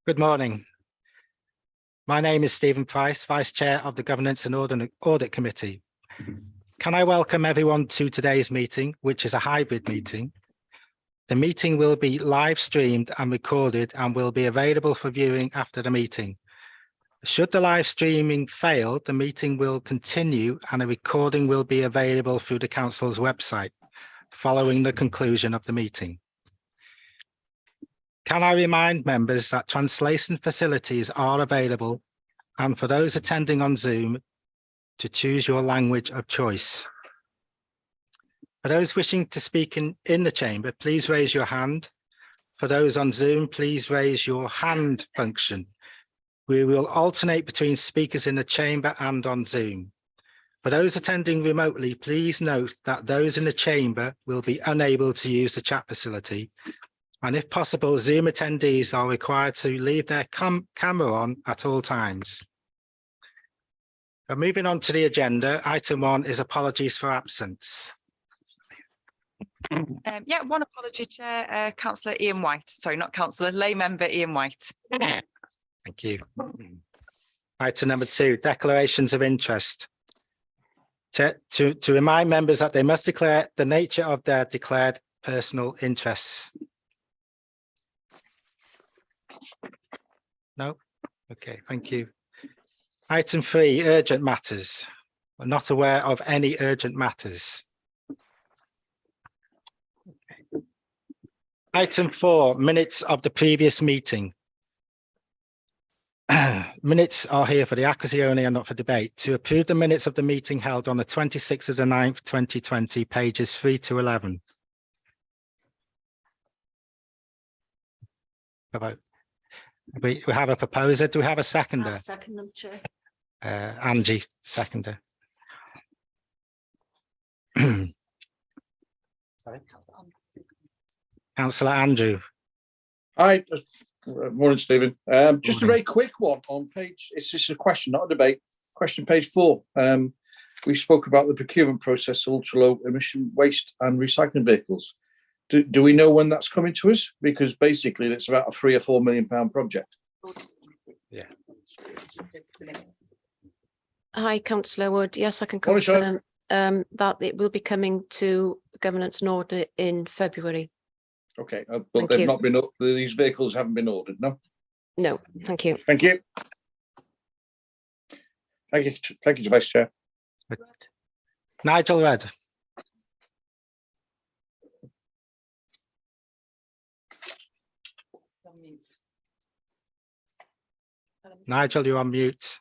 Good morning. My name is Stephen Price, Vice Chair of the Governance and Audit Committee. Can I welcome everyone to today's meeting, which is a hybrid meeting. The meeting will be live streamed and recorded and will be available for viewing after the meeting. Should the live streaming fail, the meeting will continue and a recording will be available through the Council's website following the conclusion of the meeting. Can I remind members that translation facilities are available, and for those attending on Zoom, to choose your language of choice. For those wishing to speak in the chamber, please raise your hand. For those on Zoom, please raise your hand function. We will alternate between speakers in the chamber and on Zoom. For those attending remotely, please note that those in the chamber will be unable to use the chat facility. And if possible, Zoom attendees are required to leave their camera on at all times. Moving on to the agenda, item 1 is apologies for absence. Yeah, one apology, Chair. Councillor Ian White. Sorry, not Councillor, lay member Ian White. Thank you. Item number 2, declarations of interest. To remind members that they must declare the nature of their declared personal interests. No? Okay, thank you. Item 3, urgent matters. We're not aware of any urgent matters. Okay. Item 4, minutes of the previous meeting. Minutes are here for the accuracy only and not for debate. To approve the minutes of the meeting held on the 26th of the 9th, 2020, pages 3 to 11. About. We have a proposer. Do we have a seconder? I'll second them, Chair. Angie, seconder. Sorry. Councillor Andrew. Hi, morning, Stephen. Just a very quick one on page. It's just a question, not a debate. Question page 4. We spoke about the procurement process, ultra low emission waste and recycling vehicles. Do we know when that's coming to us? Because basically it's about a £3 or £4 million project. Yeah. Hi, Councillor Wood. Yes, I can confirm that it will be coming to Governance and Audit in February. Okay, but they've not been. These vehicles haven't been ordered, no. No, thank you. Thank you. Thank you, Vice Chair. Nigel Red. Nigel, you're on mute.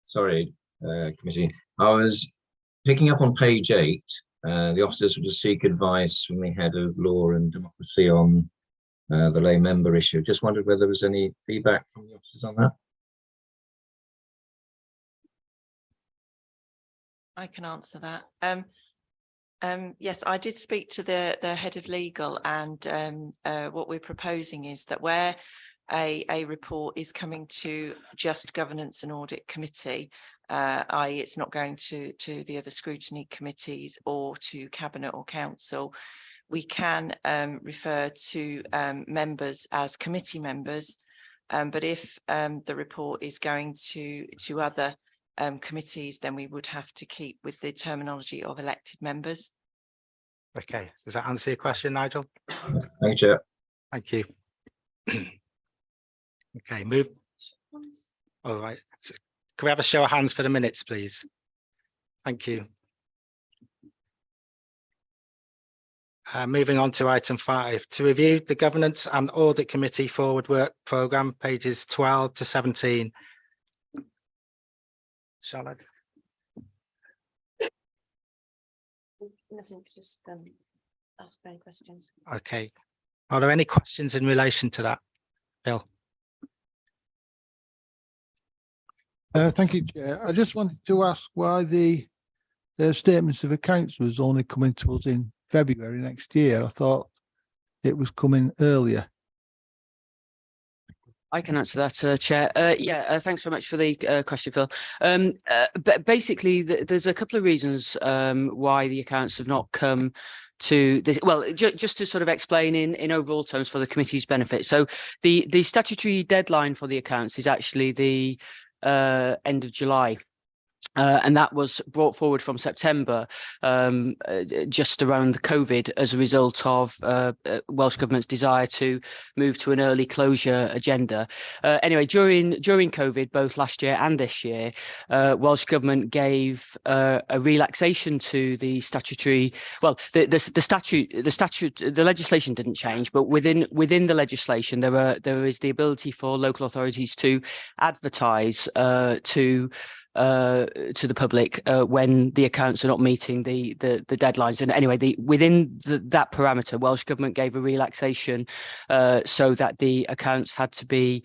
Sorry, committee. I was picking up on page 8. The officers were to seek advice from the head of law and democracy on the lay member issue. Just wondered whether there was any feedback from the officers on that. I can answer that. Yes, I did speak to the head of legal, and what we're proposing is that where a report is coming to just Governance and Audit Committee, i.e. it's not going to the other scrutiny committees or to Cabinet or Council, we can refer to members as committee members, but if the report is going to other committees, then we would have to keep with the terminology of elected members. Okay, does that answer your question, Nigel? Thank you, Chair. Thank you. Okay, move. All right. So, can we have a show of hands for the minutes, please? Thank you. Moving on to item 5, to review the Governance and Audit Committee Forward Work Programme, pages 12 to 17. Charlotte. Just ask any questions. Okay. Are there any questions in relation to that, Bill? Thank you, Chair. I just wanted to ask why the statements of accounts was only coming to us in February next year. I thought it was coming earlier. I can answer that, Chair. Thanks very much for the question, Phil. But basically, there's a couple of reasons why the accounts have not come to this. Well, just to sort of explain in overall terms for the committee's benefit. So the statutory deadline for the accounts is actually the end of July. And that was brought forward from September, just around the COVID, as a result of Welsh Government's desire to move to an early closure agenda. Anyway, during COVID, both last year and this year, Welsh Government gave a relaxation to the statutory. Well, the legislation didn't change, but within the legislation, there is the ability for local authorities to advertise to the public when the accounts are not meeting the deadlines. And anyway, within that parameter, Welsh Government gave a relaxation so that the accounts had to be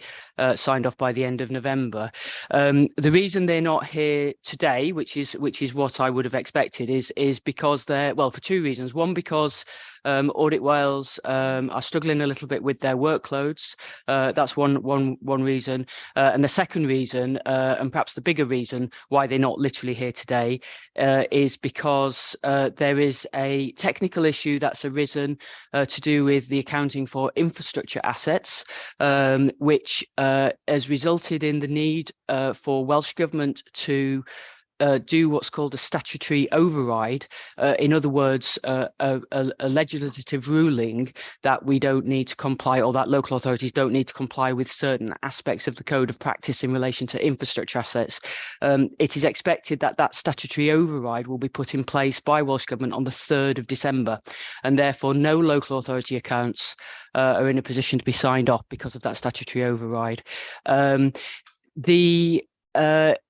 signed off by the end of November. The reason they're not here today, which is what I would have expected, is because they're, well, for two reasons. One, because Audit Wales are struggling a little bit with their workloads. That's one reason. And the second reason, and perhaps the bigger reason why they're not literally here today, is because there is a technical issue that's arisen to do with the accounting for infrastructure assets, which has resulted in the need for Welsh Government to do what's called a statutory override. In other words, a legislative ruling that we don't need to comply, or that local authorities don't need to comply with certain aspects of the code of practice in relation to infrastructure assets. It is expected that that statutory override will be put in place by Welsh Government on the 3rd of December, and therefore no local authority accounts are in a position to be signed off because of that statutory override.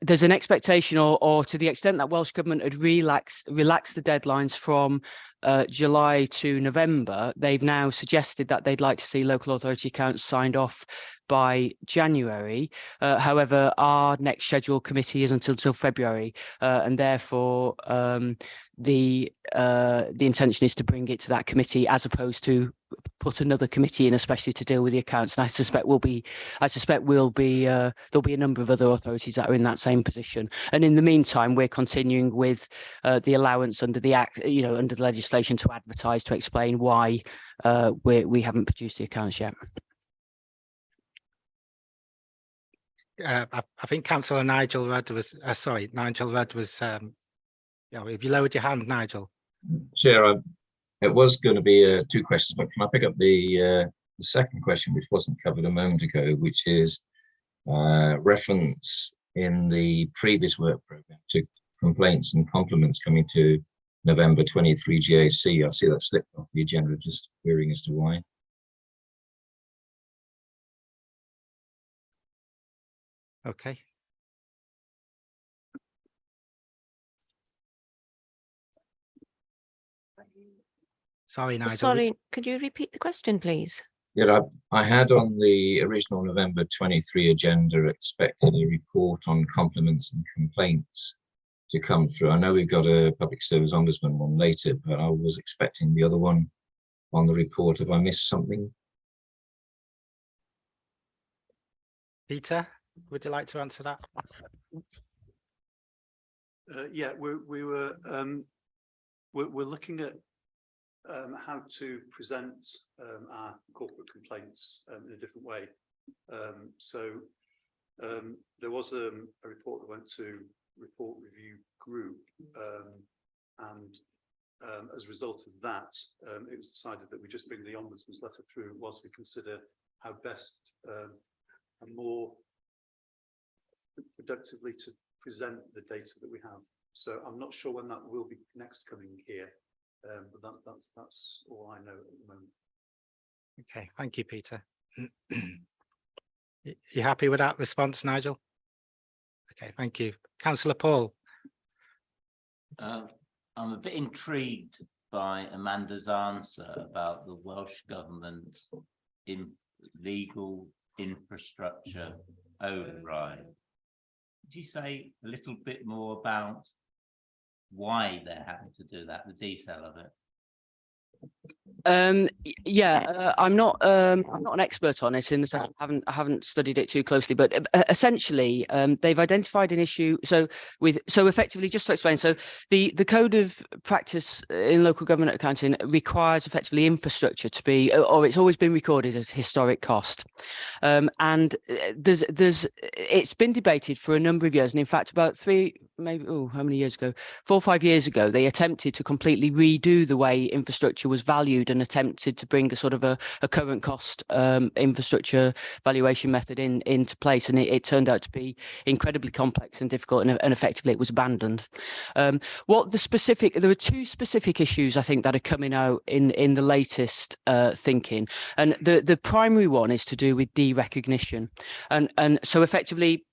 There's an expectation, or to the extent that Welsh Government had relaxed the deadlines from July to November, they've now suggested that they'd like to see local authority accounts signed off by January. However, our next scheduled committee isn't until February, and therefore the intention is to bring it to that committee, as opposed to put another committee in, especially to deal with the accounts. And I suspect there'll be a number of other authorities that are in that same position. And in the meantime, we're continuing with the allowance under the act, under the legislation, to advertise, to explain why we haven't produced the accounts yet. I think Councillor Nigel Rudd was, if you lowered your hand, Nigel. Chair, it was going to be two questions, but can I pick up the second question, which wasn't covered a moment ago, which is reference in the previous work programme to complaints and compliments coming to November 23 GAC. I see that slipped off the agenda, just querying as to why. Okay. Sorry, Nigel. Sorry, could you repeat the question, please? Yeah, I had on the original November 23 agenda expected a report on compliments and complaints to come through. I know we've got a public service ombudsman one later, but I was expecting the other one on the report. Have I missed something? Peter, would you like to answer that? Yeah, we're looking at how to present our corporate complaints in a different way. There was a report that went to Report Review Group, and as a result of that, it was decided that we just bring the Ombudsman's letter through whilst we consider how best and more productively to present the data that we have. So I'm not sure when that will be next coming here. But that's all I know at the moment. Okay, thank you, Peter. You happy with that response, Nigel? Okay, thank you. Councillor Paul. I'm a bit intrigued by Amanda's answer about the Welsh Government legal infrastructure override. Could you say a little bit more about why they're having to do that, the detail of it? I'm not an expert on it in the sense I haven't studied it too closely, but essentially they've identified an issue. So effectively, just to explain, so the code of practice in local government accounting requires effectively infrastructure to be, or it's always been recorded as historic cost, and it's been debated for a number of years, and in fact about how many years ago, 4 or 5 years ago, they attempted to completely redo the way infrastructure was valued and attempted to bring a sort of a current cost infrastructure valuation method into place, and it turned out to be incredibly complex and difficult, and effectively it was abandoned. There are two specific issues I think that are coming out in the latest thinking, and the primary one is to do with derecognition, and so effectively,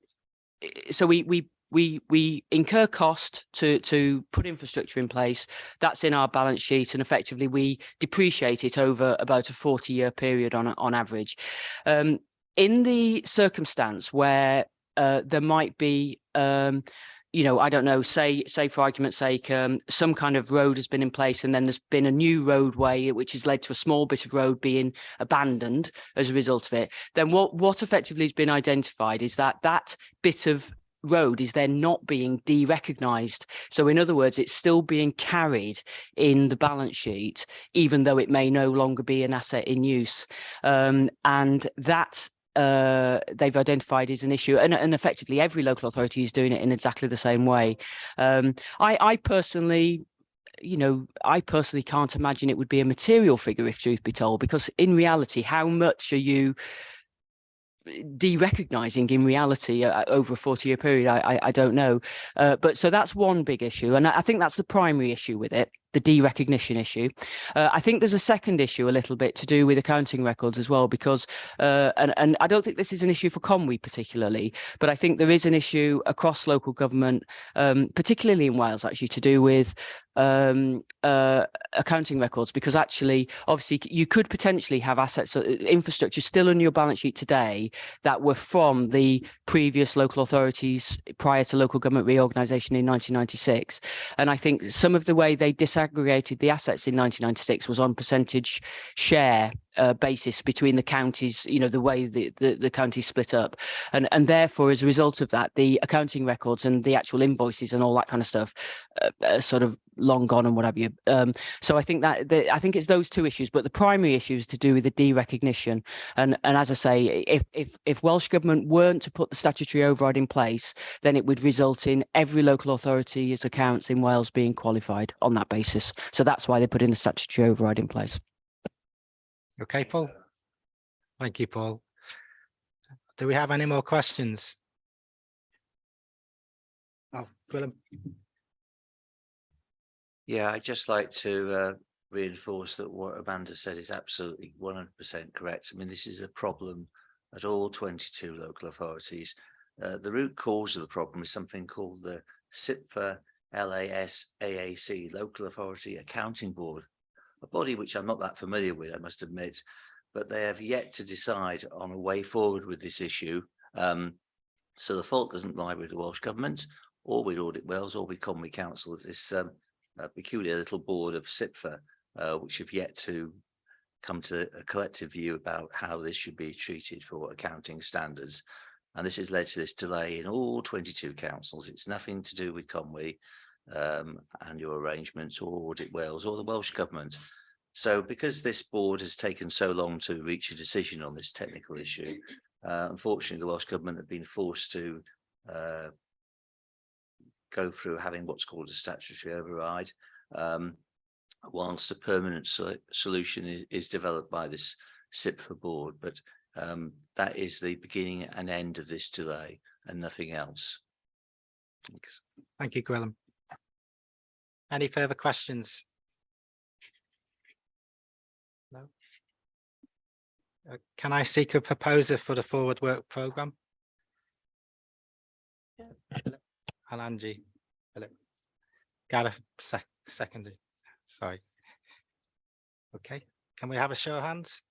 so we incur cost to put infrastructure in place. That's in our balance sheet, and effectively we depreciate it over about a 40-year period on average. In the circumstance where there might be I don't know, say for argument's sake, some kind of road has been in place and then there's been a new roadway which has led to a small bit of road being abandoned as a result of it, then what effectively has been identified is that bit of road is then not being derecognised. So in other words, it's still being carried in the balance sheet, even though it may no longer be an asset in use. And that they've identified as an issue, and effectively every local authority is doing it in exactly the same way. I personally can't imagine it would be a material figure, if truth be told, because in reality, how much are you derecognising in reality over a 40-year period? I don't know, but so that's one big issue, and I think that's the primary issue with it, the derecognition issue. I think there's a second issue a little bit to do with accounting records as well, because and I don't think this is an issue for Conwy particularly, but I think there is an issue across local government, particularly in Wales, actually, to do with accounting records, because actually, obviously, you could potentially have assets, infrastructure still on your balance sheet today that were from the previous local authorities prior to local government reorganisation in 1996. And I think some of the way they disaggregated the assets in 1996 was on percentage share basis between the counties, the way the counties split up, and therefore, as a result of that, the accounting records and the actual invoices and all that kind of stuff are sort of long gone and what have you. So I think I think it's those two issues, but the primary issue is to do with the derecognition. And as I say, if Welsh Government weren't to put the statutory override in place, then it would result in every local authority's accounts in Wales being qualified on that basis. So that's why they put in the statutory override in place. Okay, Paul. Thank you, Paul. Do we have any more questions? Oh, Willem. Yeah, I'd just like to reinforce that what Amanda said is absolutely 100% correct. I mean, this is a problem at all 22 local authorities. The root cause of the problem is something called the SIPFA LAS AAC, Local Authority Accounting Board, a body which I'm not that familiar with, I must admit, but they have yet to decide on a way forward with this issue. So the fault doesn't lie with the Welsh Government or with Audit Wales or with Conwy Council, this peculiar little board of SIPFA, which have yet to come to a collective view about how this should be treated for accounting standards. And this has led to this delay in all 22 councils. It's nothing to do with Conwy and your arrangements or Audit Wales or the Welsh Government. So because this board has taken so long to reach a decision on this technical issue, unfortunately the Welsh Government have been forced to go through having what's called a statutory override, whilst a permanent solution is developed by this SIPFA board. But that is the beginning and end of this delay and nothing else. Thanks. Thank you, Gwilym. Any further questions? No. Can I seek a proposer for the forward work programme? And Angie, Philip, Gareth seconded. Sorry. Okay, can we have a show of hands?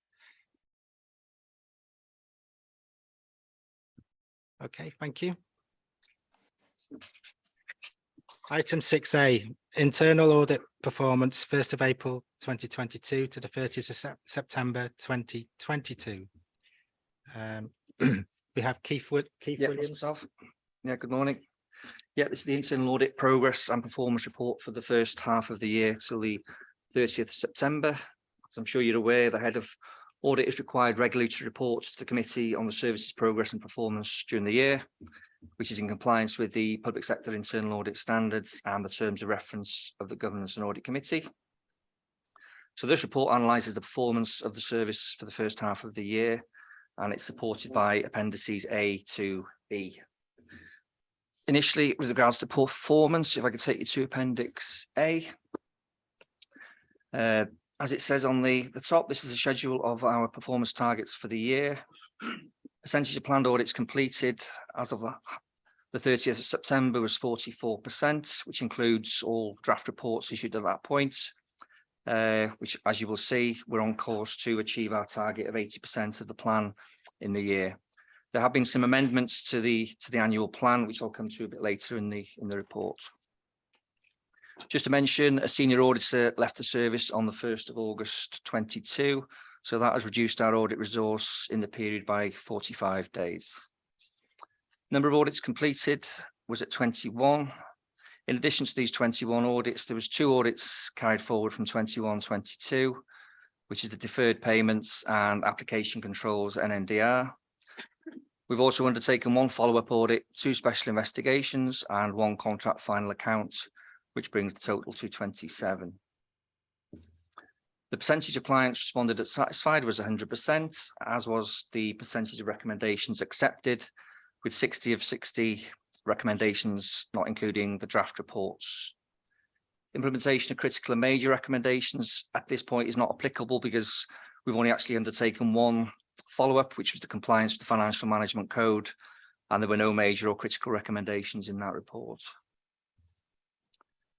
Okay, thank you. Item 6A, internal audit performance 1st of April 2022 to the 30th of September 2022. We have Keith Yeah, Williams. myself. Yeah, good morning. Yeah, this is the internal audit progress and performance report for the first half of the year till the 30th of September. As I'm sure you're aware, the head of audit is required regularly to report to the committee on the services progress and performance during the year, which is in compliance with the public sector internal audit standards and the terms of reference of the Governance and Audit Committee. So this report analyses the performance of the service for the first half of the year, and it's supported by appendices A to E. Initially, with regards to performance, if I could take you to Appendix A. As it says on the top, this is a schedule of our performance targets for the year. Percentage of planned audits completed as of the 30th of September was 44%, which includes all draft reports issued at that point, which, as you will see, we're on course to achieve our target of 80% of the plan in the year. There have been some amendments to the annual plan, which I'll come to a bit later in the report. Just to mention, a senior auditor left the service on the 1st of August 22, so that has reduced our audit resource in the period by 45 days. Number of audits completed was at 21. In addition to these 21 audits, there was 2 audits carried forward from 21-22, which is the deferred payments and application controls NNDR. We've also undertaken 1 follow-up audit, 2 special investigations, and 1 contract final account, which brings the total to 27. The percentage of clients responded as satisfied was 100%, as was the percentage of recommendations accepted, with 60 of 60 recommendations not including the draft reports. Implementation of critical and major recommendations at this point is not applicable because we've only actually undertaken 1 follow-up, which was the compliance with the Financial Management Code, and there were no major or critical recommendations in that report.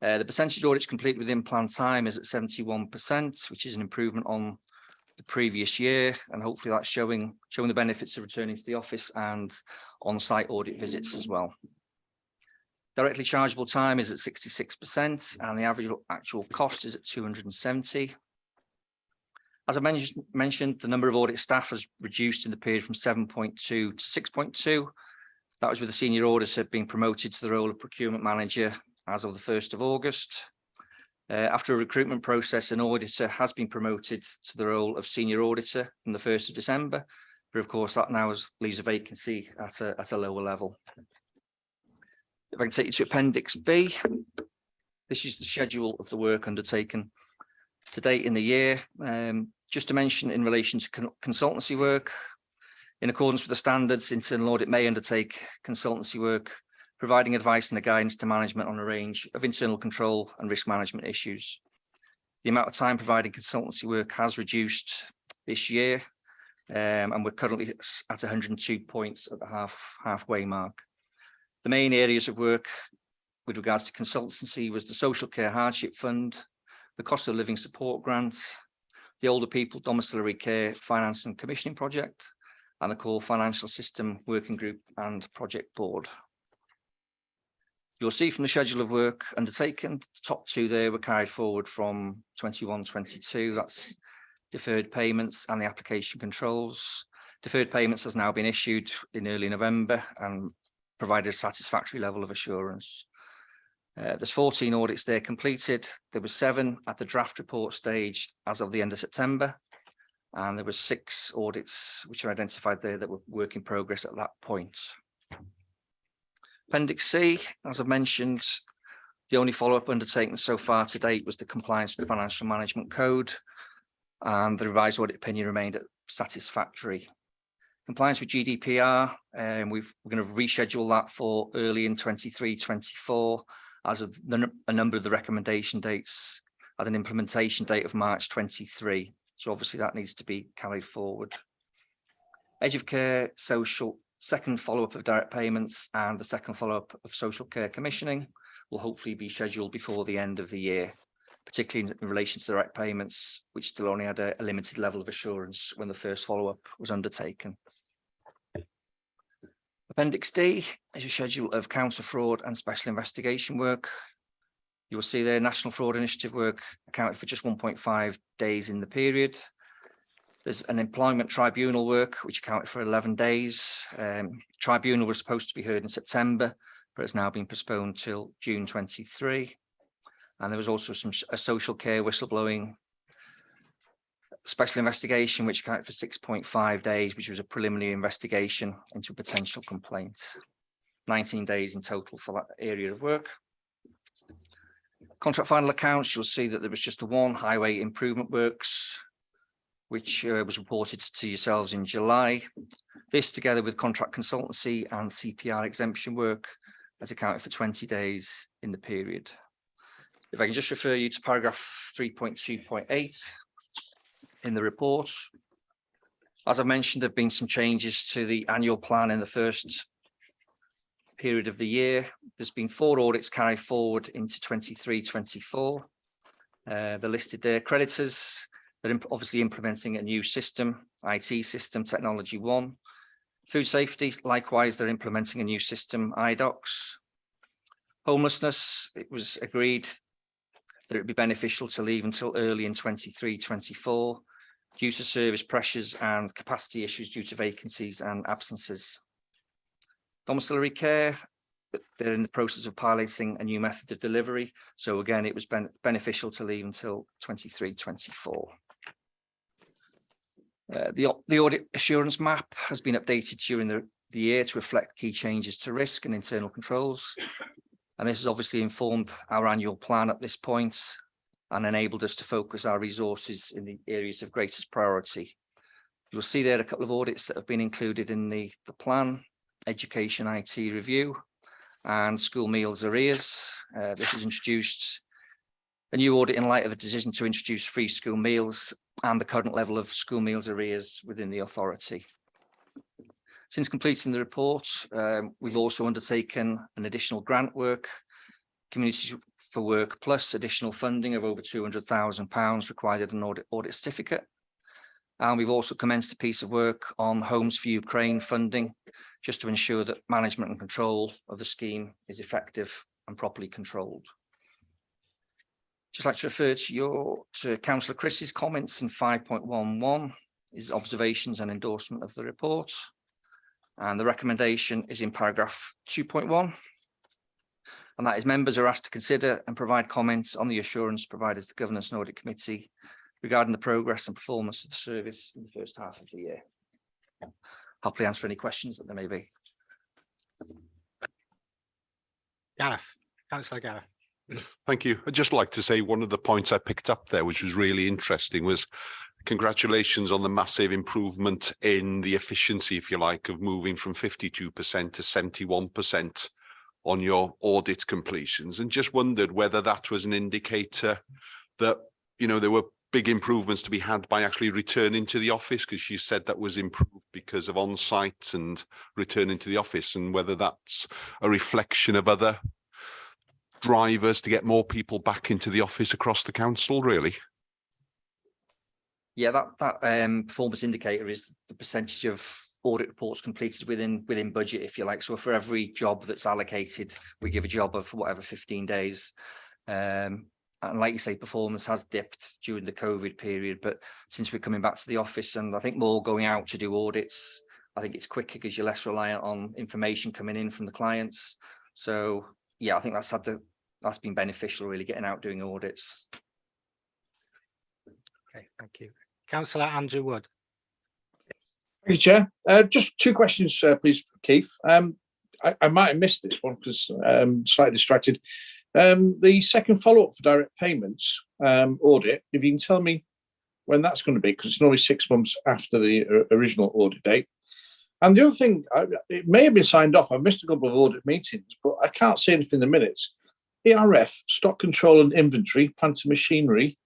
The percentage audits complete within planned time is at 71%, which is an improvement on the previous year, and hopefully that's showing the benefits of returning to the office and on-site audit visits as well. Directly chargeable time is at 66%, and the average actual cost is at 270. As I mentioned, the number of audit staff has reduced in the period from 7.2 to 6.2. That was with the senior auditor being promoted to the role of procurement manager as of the 1st of August. After a recruitment process, an auditor has been promoted to the role of senior auditor from the 1st of December, but of course that now leaves a vacancy at a lower level. If I can take you to Appendix B, this is the schedule of the work undertaken to date in the year. Just to mention in relation to consultancy work, in accordance with the standards, internal audit may undertake consultancy work, providing advice and guidance to management on a range of internal control and risk management issues. The amount of time providing consultancy work has reduced this year, and we're currently at 102 points at the halfway mark. The main areas of work with regards to consultancy was the Social Care Hardship Fund, the Cost of Living Support Grant, the Older People Domiciliary Care Finance and Commissioning Project, and the Core Financial System Working Group and Project Board. You'll see from the schedule of work undertaken, the top 2 there were carried forward from 21-22. That's deferred payments and the application controls. Deferred payments has now been issued in early November and provided a satisfactory level of assurance. There's 14 audits there completed. There were 7 at the draft report stage as of the end of September, and there were 6 audits which are identified there that were work in progress at that point. Appendix C, as I've mentioned, the only follow-up undertaken so far to date was the compliance with the Financial Management Code, and the revised audit opinion remained satisfactory. Compliance with GDPR, we're going to reschedule that for early in 23-24, as of a number of the recommendation dates at an implementation date of March 23. So obviously that needs to be carried forward. Edge of Care, social, second follow-up of direct payments and the second follow-up of social care commissioning will hopefully be scheduled before the end of the year, particularly in relation to direct payments, which still only had a limited level of assurance when the first follow-up was undertaken. Appendix D is a schedule of counter fraud and special investigation work. You will see there National Fraud Initiative work accounted for just 1.5 days in the period. There's an employment tribunal work which accounted for 11 days. Tribunal was supposed to be heard in September, but it's now been postponed till June 23. And there was also a social care whistleblowing special investigation, which accounted for 6.5 days, which was a preliminary investigation into a potential complaint. 19 days in total for that area of work. Contract final accounts, you'll see that there was just the one highway improvement works, which was reported to yourselves in July. This, together with contract consultancy and CPR exemption work, has accounted for 20 days in the period. If I can just refer you to paragraph 3.2.8 in the report. As I mentioned, there have been some changes to the annual plan in the first period of the year. There's been 4 audits carried forward into 23-24. They're listed there. Creditors, they're obviously implementing a new system, IT system, Technology One. Food safety, likewise, they're implementing a new system, IDOCS. Homelessness, it was agreed that it would be beneficial to leave until early in 23-24 due to service pressures and capacity issues due to vacancies and absences. Domiciliary care, they're in the process of piloting a new method of delivery. So again, it was beneficial to leave until 23-24. The audit assurance map has been updated during the year to reflect key changes to risk and internal controls. And this has obviously informed our annual plan at this point and enabled us to focus our resources in the areas of greatest priority. You'll see there a couple of audits that have been included in the plan: education IT review and school meals arrears. This was introduced a new audit in light of a decision to introduce free school meals and the current level of school meals arrears within the authority. Since completing the report, we've also undertaken an additional grant work, Communities for Work plus additional funding of over £200,000 required an audit certificate. And we've also commenced a piece of work on Homes for Ukraine funding, just to ensure that management and control of the scheme is effective and properly controlled. Just like to refer to Councillor Chris's comments in 5.11, his observations and endorsement of the report. And the recommendation is in paragraph 2.1. And that is, members are asked to consider and provide comments on the assurance provided to the Governance and Audit Committee regarding the progress and performance of the service in the first half of the year. Happily answer any questions that there may be. Gareth, Councillor Gareth. Thank you. I'd just like to say one of the points I picked up there, which was really interesting, was congratulations on the massive improvement in the efficiency, if you like, of moving from 52% to 71% on your audit completions, and just wondered whether that was an indicator that, you know, there were big improvements to be had by actually returning to the office, because you said that was improved because of on-site and returning to the office, and whether that's a reflection of other drivers to get more people back into the office across the council, really. Yeah, that performance indicator is the percentage of audit reports completed within budget, if you like. So for every job that's allocated, we give a job of whatever 15 days. And like you say, performance has dipped during the COVID period, but since we're coming back to the office and I think more going out to do audits, I think it's quicker because you're less reliant on information coming in from the clients. So yeah, I think that's been beneficial, really, getting out doing audits. Okay, thank you. Councillor Andrew Wood. Thank you, Chair. Just 2 questions, please, for Keith. I might have missed this one because I'm slightly distracted. The second follow-up for direct payments audit, if you can tell me when that's going to be, because it's normally 6 months after the original audit date. And the other thing, it may have been signed off. I've missed a couple of audit meetings, but I can't see anything in the minutes. ERF, stock control and inventory, plant and machinery.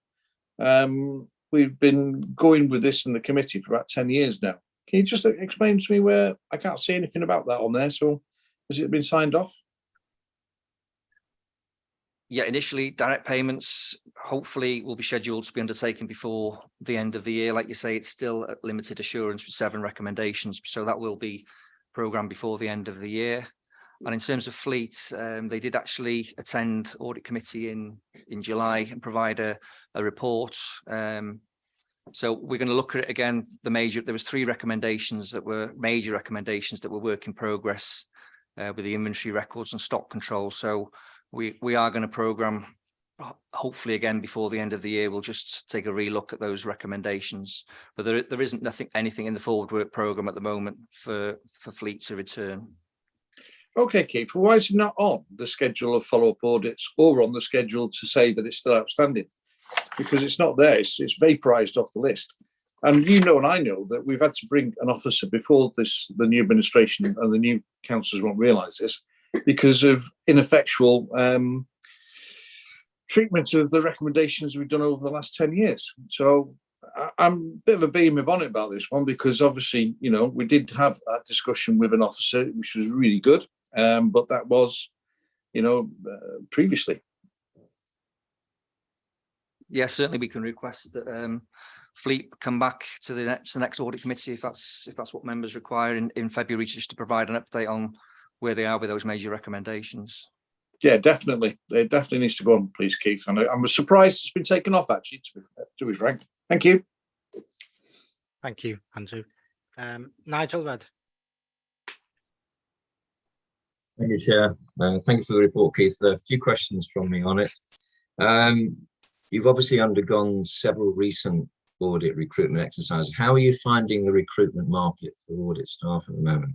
We've been going with this in the committee for about 10 years now. Can you just explain to me where I can't see anything about that on there? So has it been signed off? Yeah, initially direct payments hopefully will be scheduled to be undertaken before the end of the year. Like you say, it's still at limited assurance with 7 recommendations. So that will be programmed before the end of the year. And in terms of fleet, they did actually attend audit committee in July and provide a report. So we're going to look at it again. There was 3 recommendations that were major recommendations that were work in progress with the inventory records and stock control. So we are going to programme, hopefully again before the end of the year. We'll just take a relook at those recommendations. But there isn't anything in the forward work programme at the moment for fleet to return. Okay, Keith, why is it not on the schedule of follow-up audits or on the schedule to say that it's still outstanding? Because it's not there, it's vaporised off the list. And you know, and I know that we've had to bring an officer before the new administration, and the new councillors won't realise this, because of ineffectual treatment of the recommendations we've done over the last 10 years. So I'm a bit of a bee in my bonnet about this one, because obviously, you know, we did have that discussion with an officer, which was really good. But that was, you know, previously. Yes, certainly we can request that fleet come back to the next audit committee if that's what members require in February, just to provide an update on where they are with those major recommendations. Yeah, definitely. It definitely needs to go on, please, Keith. And I'm surprised it's been taken off, actually, to be frank. Thank you. Thank you, Andrew. Nigel Rudd. Thank you, Chair. Thank you for the report, Keith. A few questions from me on it. You've obviously undergone several recent audit recruitment exercises. How are you finding the recruitment market for audit staff at the moment?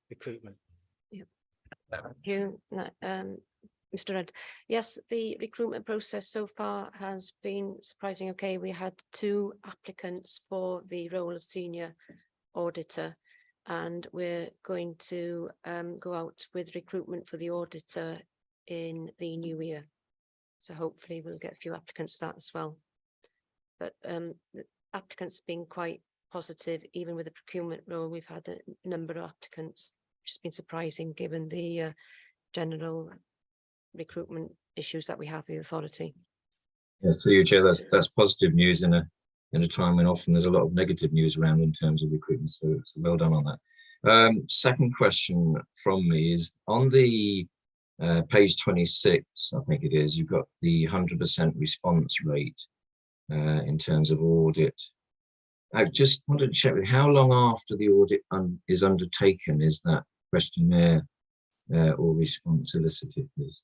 Recruitment. Yep. Thank you, Mr. Rudd. Yes, the recruitment process so far has been surprising. Okay, we had 2 applicants for the role of senior auditor, and we're going to go out with recruitment for the auditor in the new year. So hopefully we'll get a few applicants for that as well. But the applicants have been quite positive. Even with the procurement role, we've had a number of applicants, which has been surprising given the general recruitment issues that we have with the authority. Yeah, through you, Chair, that's positive news in a time when often there's a lot of negative news around in terms of recruitment. So well done on that. Second question from me is on the page 26, I think it is, you've got the 100% response rate in terms of audit. I just wanted to check with how long after the audit is undertaken is that questionnaire or response elicited, please?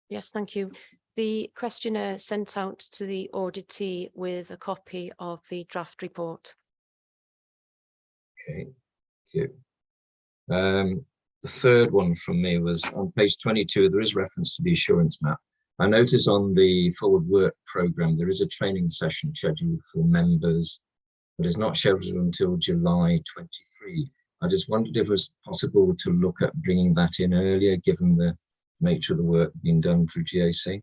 Yes, thank you. The questionnaire sent out to the auditee with a copy of the draft report. Okay, thank you. The third one from me was on page 22, there is reference to the assurance map. I notice on the forward work programme, there is a training session scheduled for members, but it's not scheduled until July 23. I just wondered if it was possible to look at bringing that in earlier, given the nature of the work being done through GAC.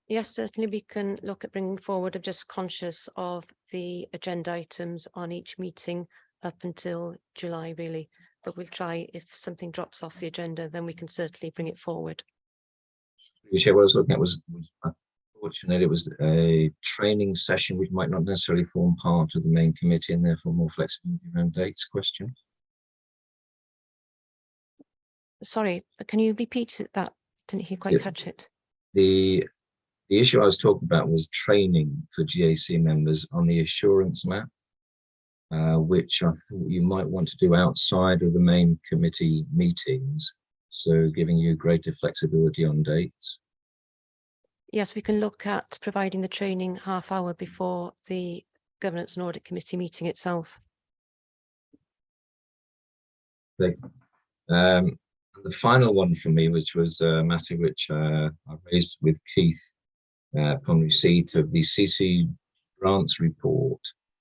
Yes, certainly we can look at bringing forward. I'm just conscious of the agenda items on each meeting up until July, really. But we'll try, if something drops off the agenda, then we can certainly bring it forward. What I was looking at was unfortunately, it was a training session which might not necessarily form part of the main committee and therefore more flexibility around dates. Question. Sorry, can you repeat that? Didn't hear quite catch it. The issue I was talking about was training for GAC members on the assurance map, which I thought you might want to do outside of the main committee meetings, so giving you greater flexibility on dates. Yes, we can look at providing the training half hour before the Governance and Audit Committee meeting itself. Okay. The final one for me, which was a matter which I raised with Keith upon receipt of the CC grants report.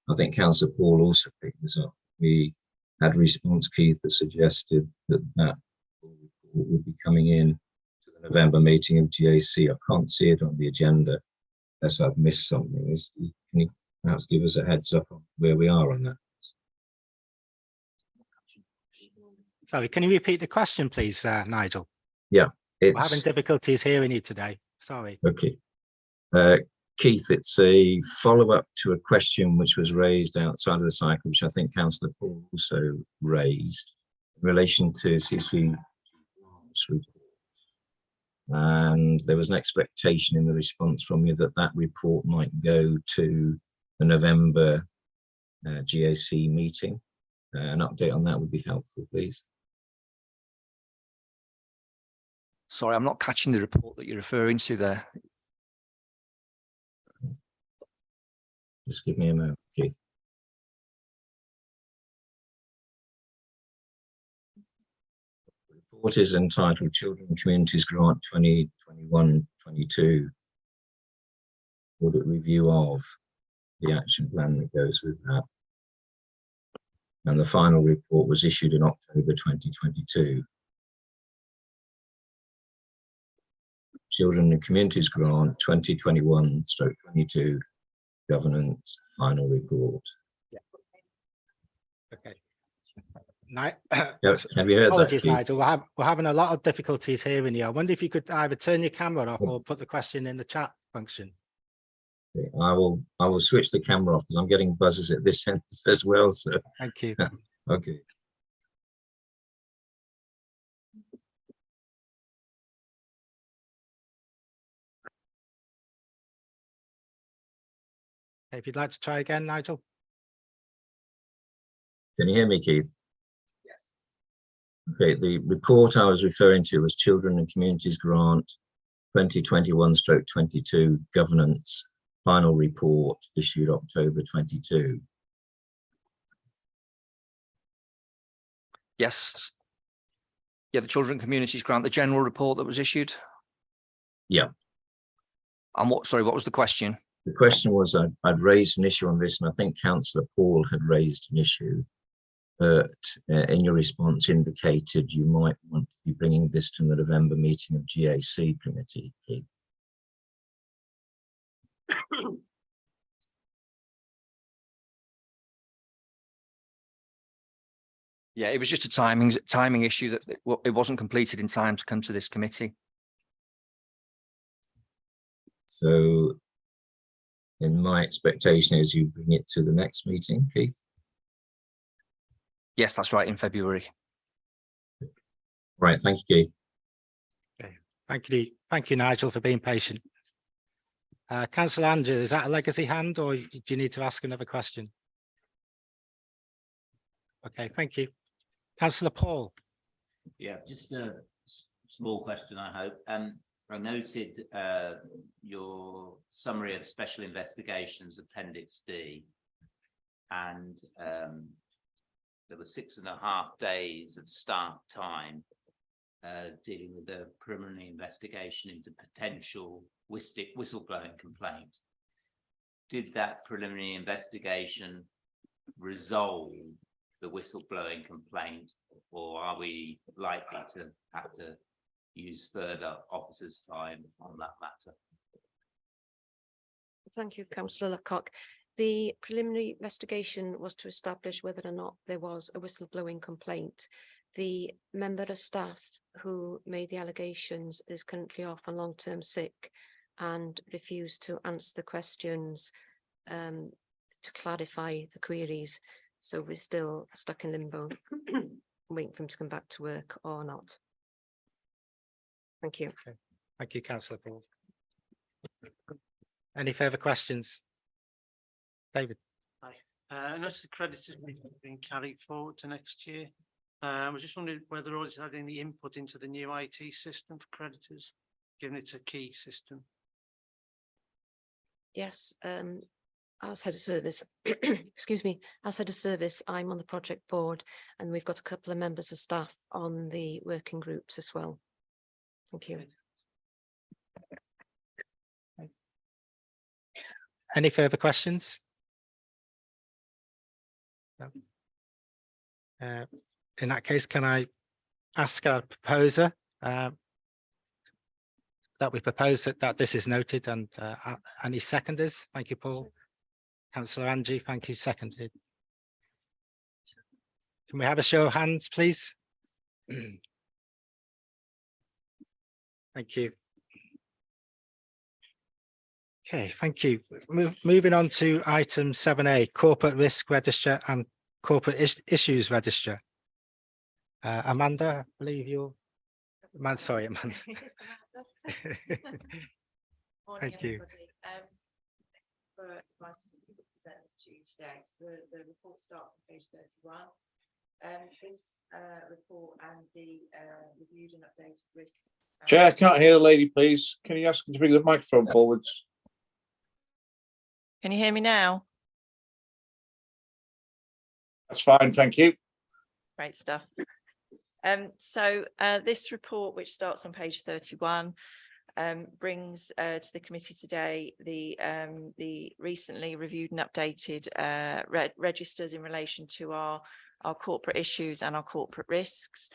I think Councillor Paul also picked this up. We had a response, Keith, that suggested that that would be coming in to the November meeting of GAC. I can't see it on the agenda unless I've missed something. Can you perhaps give us a heads up on where we are on that? Sorry, can you repeat the question, please, Nigel? Yeah, We're having difficulties hearing you today. Sorry. Okay. Keith, it's a follow-up to a question which was raised outside of the cycle, which I think Councillor Paul also raised in relation to CC. And there was an expectation in the response from you that that report might go to the November GAC meeting. An update on that would be helpful, please. Sorry, I'm not catching the report that you're referring to there. Just give me a moment, Keith. The report is entitled Children and Communities Grant 2021-22. Audit review of the action plan that goes with that. And the final report was issued in October 2022. Children and Communities Grant 2021/22 governance final report. Okay. Have you heard Apologies, that, Keith? Nigel. We're having a lot of difficulties hearing you. I wonder if you could either turn your camera off or put the question in the chat function. Okay, I will switch the camera off because I'm getting buzzes at this end as well. So Thank you. okay. If you'd like to try again, Nigel. Can you hear me, Keith? Yes. Okay, the report I was referring to was Children and Communities Grant 2021/22 governance final report issued October 22. Yes. Yeah, the Children and Communities Grant, the general report that was issued. Yeah. And sorry, what was the question? The question was, I'd raised an issue on this, and I think Councillor Paul had raised an issue, but in your response indicated you might want to be bringing this to the November meeting of GAC committee. Yeah, it was just a timing issue that it wasn't completed in time to come to this committee. So, in my expectation is you bring it to the next meeting, Keith? Yes, that's right, in February. Right, thank you, Keith. Okay. Thank you, Nigel, for being patient. Councillor Andrew, is that a legacy hand or do you need to ask another question? Okay, thank you. Councillor Paul. Yeah, just a small question, I hope. I noted your summary of special investigations, Appendix D, and there were 6.5 days of staff time dealing with the preliminary investigation into potential whistleblowing complaint. Did that preliminary investigation resolve the whistleblowing complaint, or are we likely to have to use further officers' time on that matter? Thank you, Councillor Lecoq. The preliminary investigation was to establish whether or not there was a whistleblowing complaint. The member of staff who made the allegations is currently off on long-term sick and refused to answer the questions to clarify the queries. So we're still stuck in limbo, waiting for him to come back to work or not. Thank you. Okay. Thank you, Councillor Paul. Any further questions? David. Hi. I noticed the creditors have been carried forward to next year. I was just wondering whether auditors had any input into the new IT system for creditors, given it's a key system. Yes, as head of service, excuse me, as head of service, I'm on the project board and we've got a couple of members of staff on the working groups as well. Thank you. Any further questions? No. In that case, can I ask our proposer that we propose that this is noted, and any seconders? Thank you, Paul. Councillor Angie, thank you, seconded. Can we have a show of hands, please? Thank you. Okay, thank you. Moving on to item 7A, corporate risk register and corporate issues register. Amanda, I believe you're, sorry, Amanda. Morning, Thank you. everybody. For inviting me to present this to you today. So the report starts on page 31. This report and the reviewed and updated risks. Chair, I can't hear the lady, please. Can you ask her to bring the microphone forwards? Can you hear me now? That's fine, thank you. Great stuff. So this report, which starts on page 31, brings to the committee today the recently reviewed and updated registers in relation to our corporate issues and our corporate risks.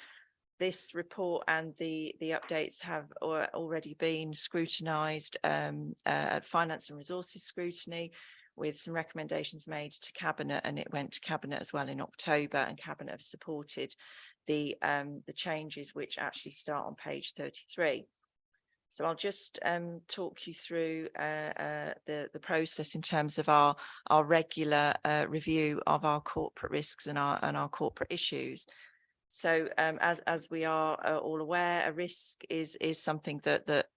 This report and the updates have already been scrutinised at Finance and Resources scrutiny, with some recommendations made to Cabinet, and it went to Cabinet as well in October, and Cabinet have supported the changes which actually start on page 33. So I'll just talk you through the process in terms of our regular review of our corporate risks and our corporate issues. So as we are all aware, a risk is something that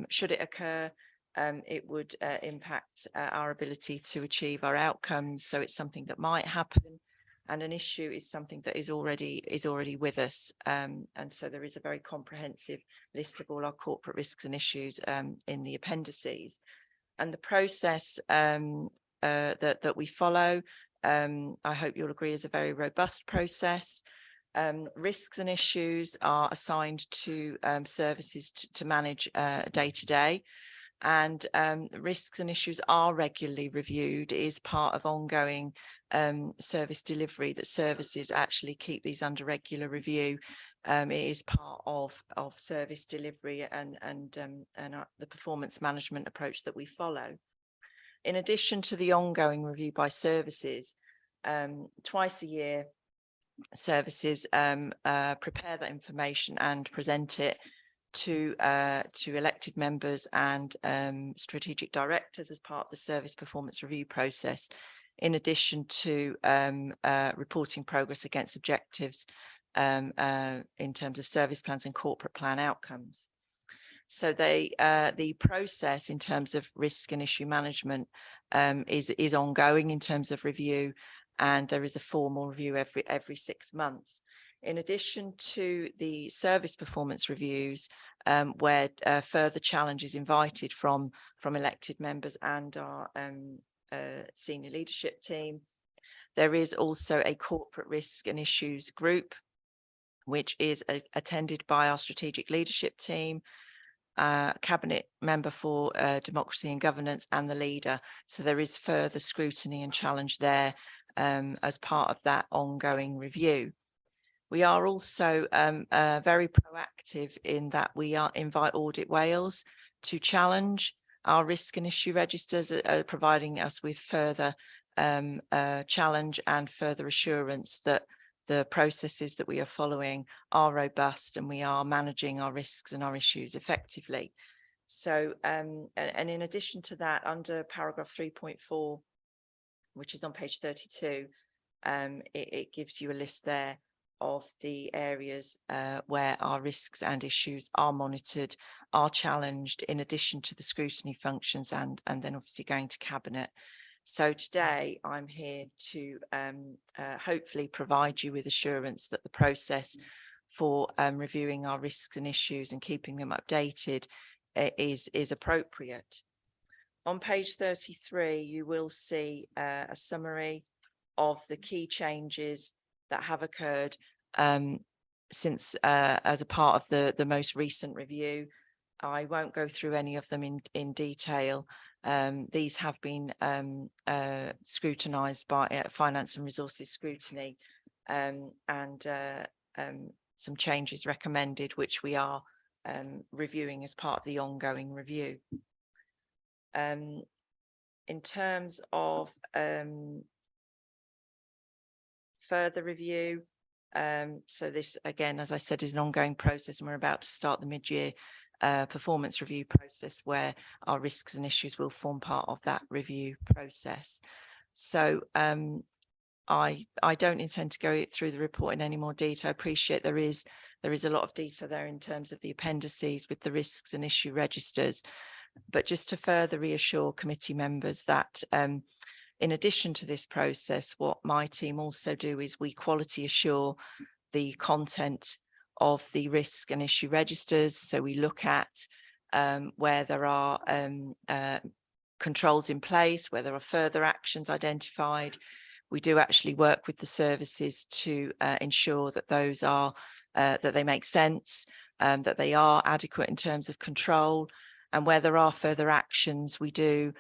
should it occur, it would impact our ability to achieve our outcomes. So it's something that might happen, and an issue is something that is already with us. And so there is a very comprehensive list of all our corporate risks and issues in the appendices. And the process that we follow, I hope you'll agree, is a very robust process. Risks and issues are assigned to services to manage day to day, and risks and issues are regularly reviewed. It is part of ongoing service delivery that services actually keep these under regular review. It is part of service delivery and the performance management approach that we follow. In addition to the ongoing review by services, twice a year, services prepare that information and present it to elected members and strategic directors as part of the service performance review process, in addition to reporting progress against objectives in terms of service plans and corporate plan outcomes. So the process in terms of risk and issue management is ongoing in terms of review, and there is a formal review every 6 months. In addition to the service performance reviews, where further challenge is invited from elected members and our senior leadership team, there is also a corporate risk and issues group, which is attended by our strategic leadership team, cabinet member for democracy and governance, and the leader. So there is further scrutiny and challenge there as part of that ongoing review. We are also very proactive in that we invite Audit Wales to challenge our risk and issue registers, providing us with further challenge and further assurance that the processes that we are following are robust and we are managing our risks and our issues effectively. So, and in addition to that, under paragraph 3.4, which is on page 32, it gives you a list there of the areas where our risks and issues are monitored, are challenged, in addition to the scrutiny functions and then obviously going to Cabinet. So today I'm here to hopefully provide you with assurance that the process for reviewing our risks and issues and keeping them updated is appropriate. On page 33, you will see a summary of the key changes that have occurred since as a part of the most recent review. I won't go through any of them in detail. These have been scrutinised by Finance and Resources scrutiny, and some changes recommended, which we are reviewing as part of the ongoing review. In terms of further review, so this again, as I said, is an ongoing process, and we're about to start the mid-year performance review process where our risks and issues will form part of that review process. So I don't intend to go through the report in any more detail. I appreciate there is a lot of detail there in terms of the appendices with the risks and issue registers. But just to further reassure committee members that in addition to this process, what my team also do is we quality assure the content of the risk and issue registers. So we look at where there are controls in place, where there are further actions identified. We do actually work with the services to ensure that those are that they make sense, that they are adequate in terms of control. And where there are further actions, we do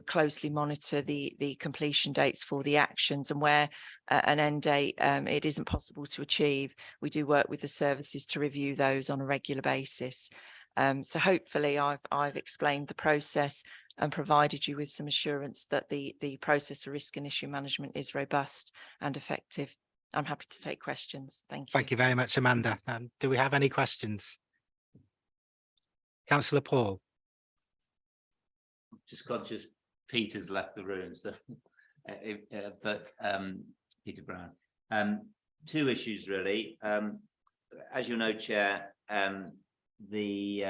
closely monitor the completion dates for the actions, and where an end date it isn't possible to achieve, we do work with the services to review those on a regular basis. So hopefully I've explained the process and provided you with some assurance that the process for risk and issue management is robust and effective. I'm happy to take questions. Thank you. Thank you very much, Amanda. Do we have any questions? Councillor Paul. Just conscious Peter's left the room, so Peter Brown. Two issues really. As you know, Chair, the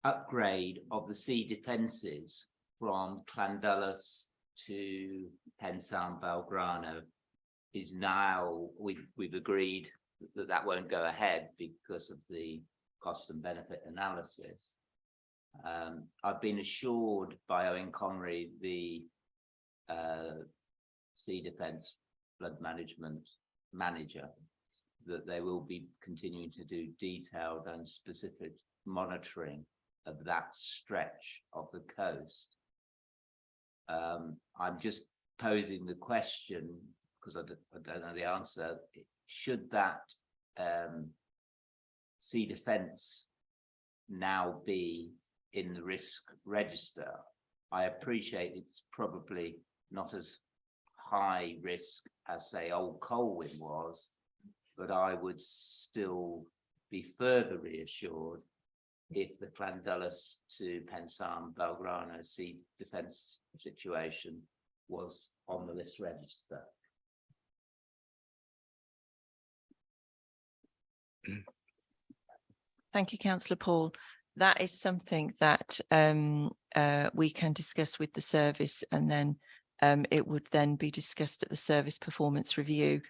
upgrade of the sea defences from Llandullas to Pensarn Belgrano is now, we've agreed that won't go ahead because of the cost and benefit analysis. I've been assured by Owen Connery, the Sea Defence Flood Management Manager, that they will be continuing to do detailed and specific monitoring of that stretch of the coast. I'm just posing the question, because I don't know the answer, should that sea defence now be in the risk register? I appreciate it's probably not as high risk as, say, Old Colwyn was, but I would still be further reassured if the Llandullas to Pensarn Belgrano sea defence situation was on the list register. Thank you, Councillor Paul. That is something that we can discuss with the service, and then it would then be discussed at the service performance review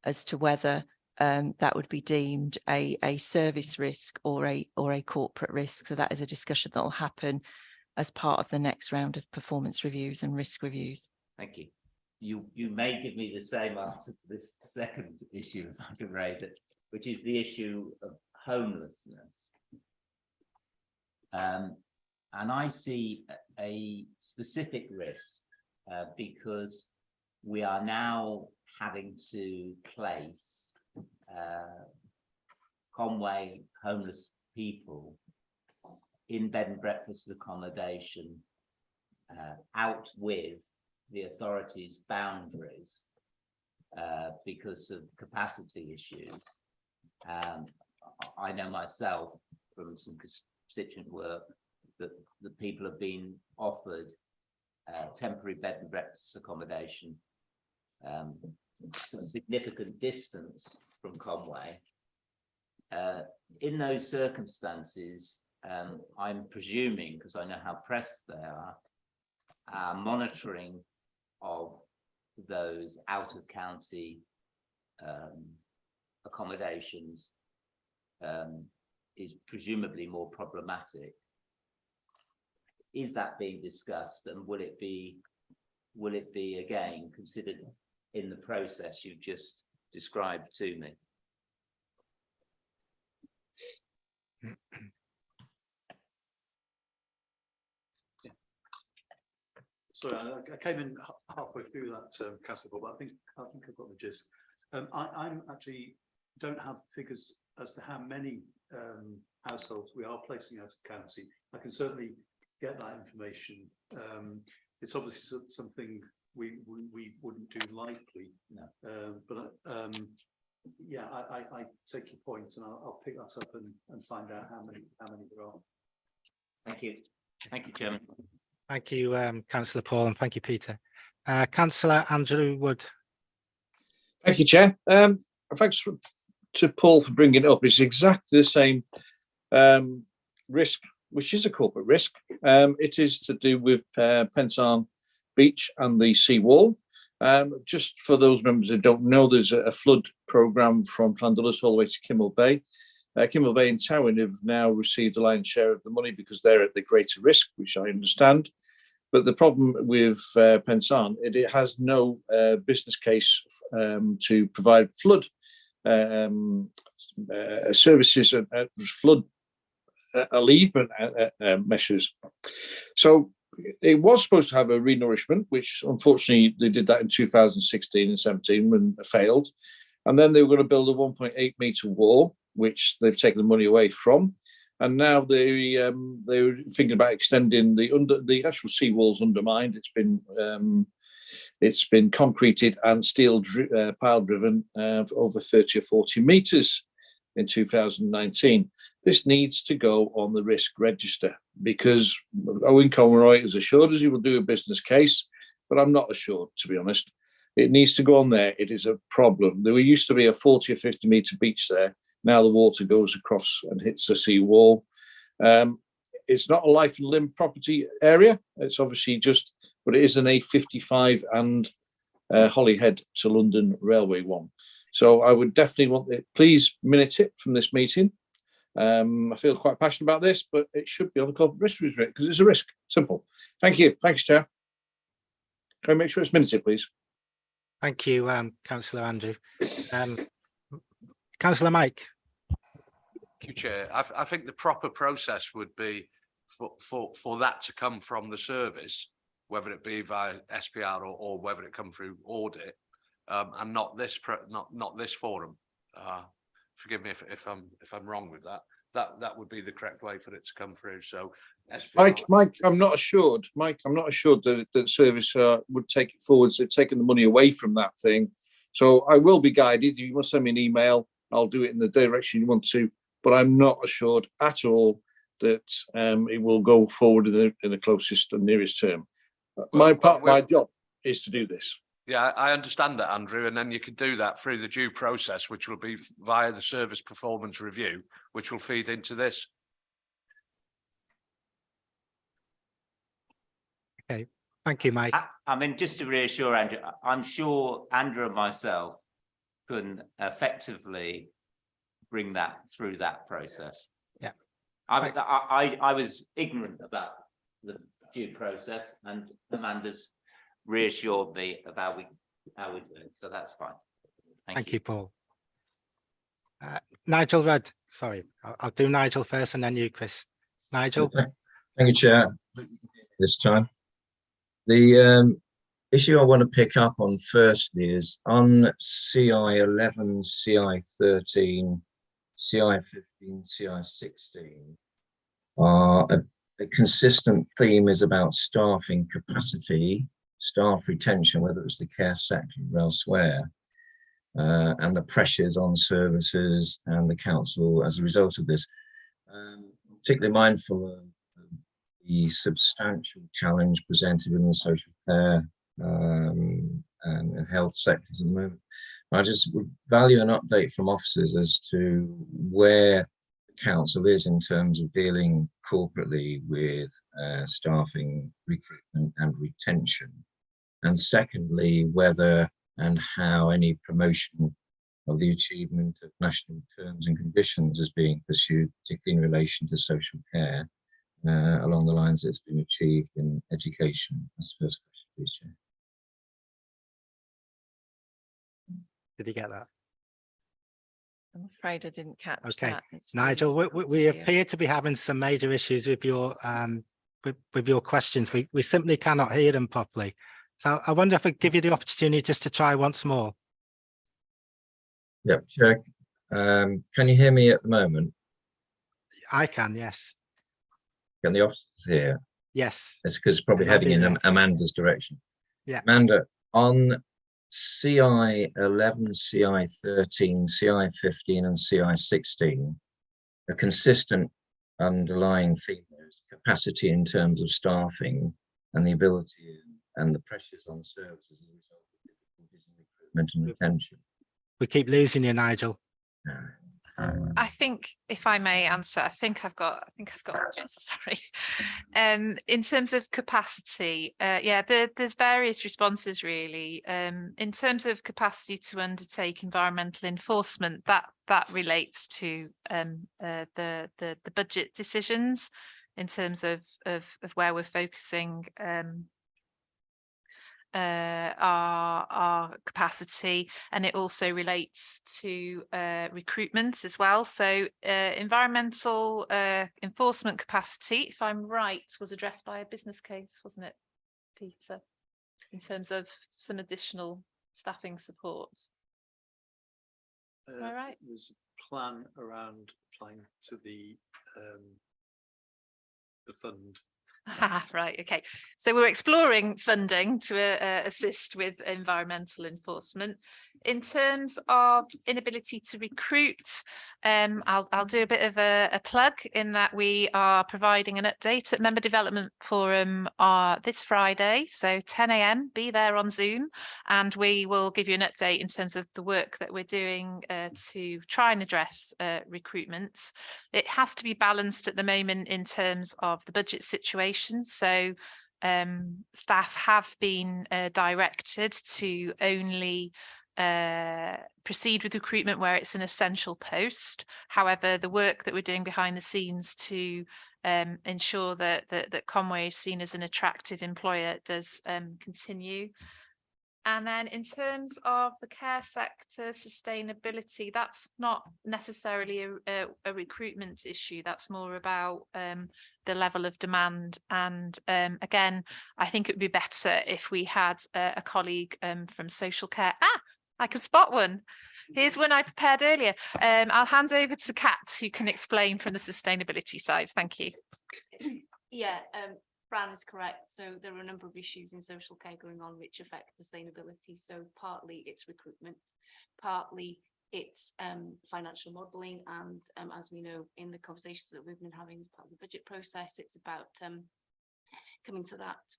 as to whether that would be deemed a service risk or a corporate risk. So that is a discussion that will happen as part of the next round of performance reviews and risk reviews. Thank you. You may give me the same answer to this second issue, if I can raise it, which is the issue of homelessness. And I see a specific risk because we are now having to place Conway homeless people in bed and breakfast accommodation out with the authorities' boundaries because of capacity issues. I know myself from some constituent work that the people have been offered temporary bed and breakfast accommodation some significant distance from Conway. In those circumstances, I'm presuming, because I know how pressed they are, monitoring of those out of county accommodations is presumably more problematic. Is that being discussed, and will it be again considered in the process you've just described to me? Sorry, I came in halfway through that, Councillor, but I think I've got the gist. I'm actually don't have figures as to how many households we are placing out of county. I can certainly get that information. It's obviously something we wouldn't do lightly. No. But yeah, take your point, and I'll pick that up and find out how many there are. Thank you. Thank you, Chairman. Thank you, Councillor Paul, and thank you, Peter. Councillor Andrew Wood. Thank you, Chair. Thanks to Paul for bringing it up. It's exactly the same risk, which is a corporate risk. It is to do with Pensarn Beach and the seawall. Just for those members who don't know, there's a flood programme from Llandulus all the way to Kimmel Bay. Kimmel Bay and Tywyn have now received the lion's share of the money because they're at the greater risk, which I understand. But the problem with Pensarn, it has no business case to provide flood services and flood alleviation measures. So it was supposed to have a renourishment, which unfortunately they did that in 2016 and 17 when it failed. And then they were going to build a 1.8 metre wall, which they've taken the money away from. And now they're thinking about extending the actual seawall's undermined. It's been concreted and steel pile driven for over 30 or 40 metres in 2019. This needs to go on the risk register because Owen Conroy is assured as he will do a business case, but I'm not assured, to be honest. It needs to go on there. It is a problem. There used to be a 40 or 50 metre beach there. Now the water goes across and hits the sea wall. It's not a life and limb property area. It's obviously just, but it is an A55 and Holyhead to London Railway one. So I would definitely want it. Please minute it from this meeting. I feel quite passionate about this, but it should be on the corporate risk regime because it's a risk. Simple. Thank you. Thanks, Chair. Can I make sure it's minuted, please? Thank you, Councillor Andrew. Councillor Mike. Thank you, Chair. I think the proper process would be for that to come from the service, whether it be via SPR or whether it come through audit, and not this forum. Forgive me if I'm wrong with that. That would be the correct way for it to come through. So, SPR... Mike, I'm not assured. Mike, I'm not assured that the service would take it forward. So taking the money away from that thing. So I will be guided. You must send me an email. I'll do it in the direction you want to. But I'm not assured at all that it will go forward in the closest and nearest term. My job is to do this. Yeah, I understand that, Andrew, and then you can do that through the due process, which will be via the service performance review, which will feed into this. Okay, thank you, Mike. I mean, just to reassure Andrew, I'm sure Andrew and myself can effectively bring that through that process. Yeah, I was ignorant about the due process, and Amanda's reassured me about how we do it, so that's fine. Thank you, Paul. Nigel Rudd, sorry, I'll do Nigel first and then you, Chris. Nigel. Thank you, Chair. This time, the issue I want to pick up on firstly is on CI11, CI13, CI15, CI16. A consistent theme is about staffing capacity, staff retention, whether it's the care sector or elsewhere, and the pressures on services and the council as a result of this. Particularly mindful of the substantial challenge presented in the social care and health sectors at the moment. I just would value an update from officers as to where the council is in terms of dealing corporately with staffing, recruitment and retention. And secondly, whether and how any promotion of the achievement of national terms and conditions is being pursued, particularly in relation to social care, along the lines that's been achieved in education. That's the first question, please, Chair. Did you get that? I'm afraid I didn't catch okay. that. It's Nigel, really we appear to be having some major issues with your questions. We simply cannot hear them properly. So I wonder if I give you the opportunity just to try once more. Yep, Chair. Can you hear me at the moment? I can, yes. Can the officers hear? Yes. It's because it's probably heading in Amanda's direction. Yeah. Amanda, on CI 11, CI 13, CI 15 and CI 16, a consistent underlying theme is capacity in terms of staffing and the ability and the pressures on services as a result of difficulties in recruitment and retention. We keep losing you, Nigel. I think, if I may answer, I think I've got sorry. In terms of capacity, yeah, there's various responses really. In terms of capacity to undertake environmental enforcement, that relates to the budget decisions in terms of where we're focusing our capacity, and it also relates to recruitment as well. So environmental enforcement capacity, if I'm right, was addressed by a business case, wasn't it, Peter, in terms of some additional staffing support? Am I right? There's a plan around applying to the fund. Right, okay. So we're exploring funding to assist with environmental enforcement. In terms of inability to recruit, I'll do a bit of a plug in that we are providing an update at Member Development Forum this Friday, so 10 AM, be there on Zoom, and we will give you an update in terms of the work that we're doing to try and address recruitment. It has to be balanced at the moment in terms of the budget situation, so staff have been directed to only proceed with recruitment where it's an essential post. However, the work that we're doing behind the scenes to ensure that Conway is seen as an attractive employer does continue. And then in terms of the care sector sustainability, that's not necessarily a recruitment issue. That's more about the level of demand. And again, I think it would be better if we had a colleague from social care. I can spot one. Here's one I prepared earlier. I'll hand over to Kat, who can explain from the sustainability side. Thank you. Yeah, Fran is correct. So there are a number of issues in social care going on which affect sustainability. So partly it's recruitment, partly it's financial modelling, and as we know in the conversations that we've been having as part of the budget process, it's about coming to that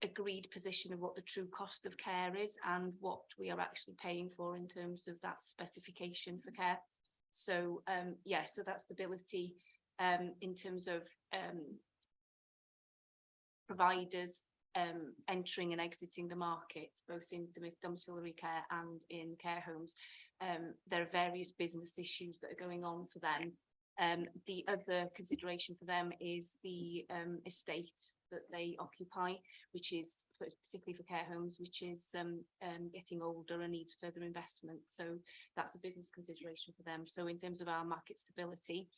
agreed position of what the true cost of care is and what we are actually paying for in terms of that specification for care. So yeah, so that stability in terms of providers entering and exiting the market, both in domiciliary care and in care homes. There are various business issues that are going on for them. The other consideration for them is the estate that they occupy, which is particularly for care homes, which is getting older and needs further investment. So that's a business consideration for them. So in terms of our market stability,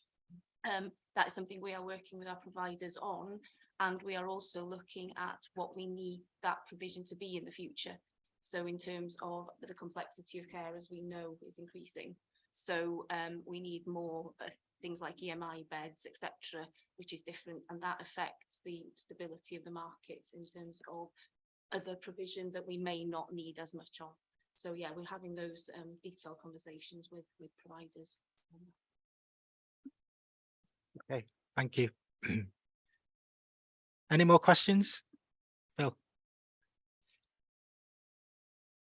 that is something we are working with our providers on, and we are also looking at what we need that provision to be in the future. So in terms of the complexity of care, as we know, is increasing. So we need more things like EMI beds, etc., which is different, and that affects the stability of the markets in terms of other provision that we may not need as much of. So yeah, we're having those detailed conversations with providers. Okay, thank you. Any more questions? Phil?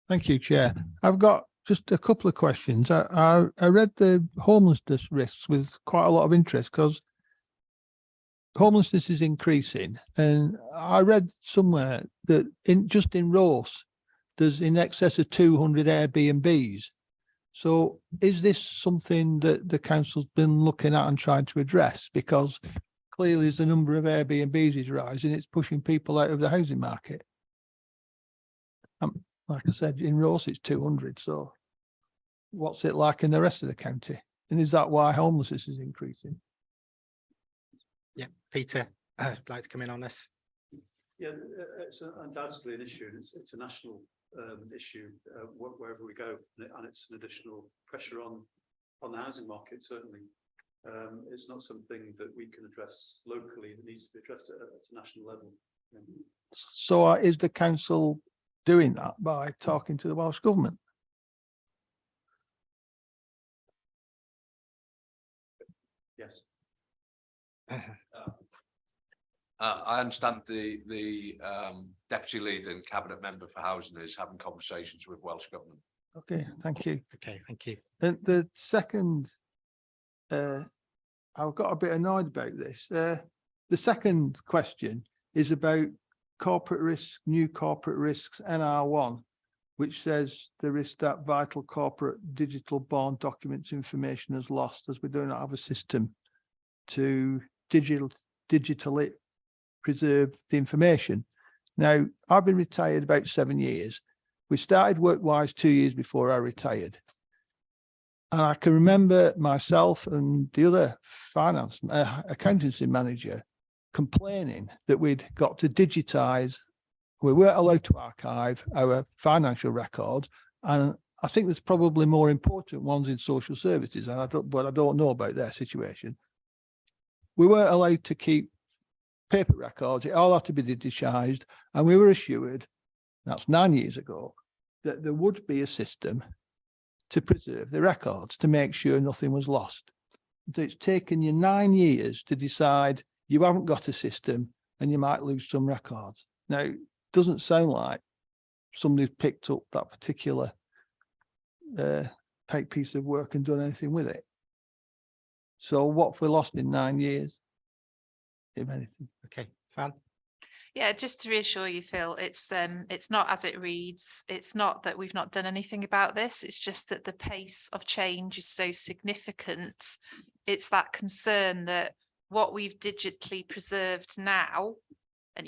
Thank you, Chair. I've got just a couple of questions. I read the homelessness risks with quite a lot of interest because homelessness is increasing, and I read somewhere that just in Ross there's in excess of 200 Airbnbs. So is this something that the council's been looking at and trying to address? Because clearly the number of Airbnbs is rising, it's pushing people out of the housing market. Like I said, in Ross it's 200, so what's it like in the rest of the county? And is that why homelessness is increasing? Yeah, Peter, I'd like to come in on this. Yeah, it's undoubtedly an issue, and it's a national issue wherever we go, and it's an additional pressure on the housing market, certainly. It's not something that we can address locally. It needs to be addressed at a national level. So is the council doing that by talking to the Welsh Government. Yes. I understand the deputy leader and cabinet member for housing is having conversations with Welsh Government. Okay, thank you. Okay, thank you. And the second, I've got a bit annoyed about this. The second question is about corporate risk, new corporate risks, NR1, which says the risk that vital corporate digital born documents information is lost as we do not have a system to digitally preserve the information. Now, I've been retired about 7 years. We started WorkWise 2 years before I retired. And I can remember myself and the other finance accountancy manager complaining that we'd got to digitize. We weren't allowed to archive our financial records. And I think there's probably more important ones in social services, and but I don't know about their situation. We weren't allowed to keep paper records. It all had to be digitized. And we were assured, that's 9 years ago, that there would be a system to preserve the records, to make sure nothing was lost. So it's taken you 9 years to decide you haven't got a system and you might lose some records. Now, it doesn't sound like somebody's picked up that particular piece of work and done anything with it. So what have we lost in 9 years, if anything? Okay, Fran? Yeah, just to reassure you, Phil, it's not as it reads. It's not that we've not done anything about this. It's just that the pace of change is so significant. It's that concern that what we've digitally preserved now, and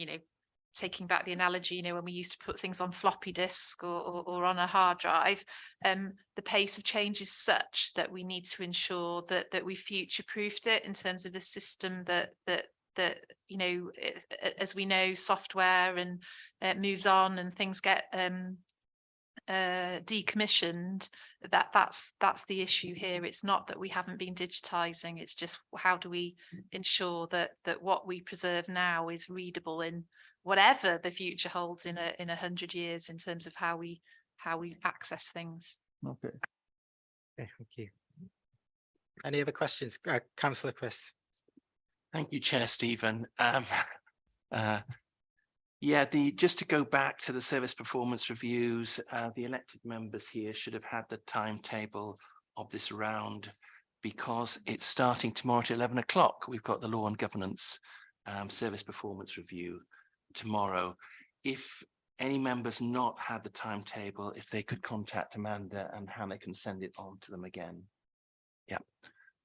taking back the analogy, when we used to put things on floppy disk or on a hard drive, the pace of change is such that we need to ensure that we future-proofed it in terms of a system that as we know, software and moves on and things get decommissioned. That's the issue here. It's not that we haven't been digitizing. It's just how do we ensure that what we preserve now is readable in whatever the future holds in 100 years in terms of how we access things. Okay. Okay, thank you. Any other questions? Councillor Chris. Thank you, Chair Stephen. Just to go back to the service performance reviews, the elected members here should have had the timetable of this round because it's starting tomorrow at 11 o'clock. We've got the Law and Governance service performance review tomorrow. If any members not had the timetable, if they could contact Amanda and Hannah can send it on to them again. Yeah,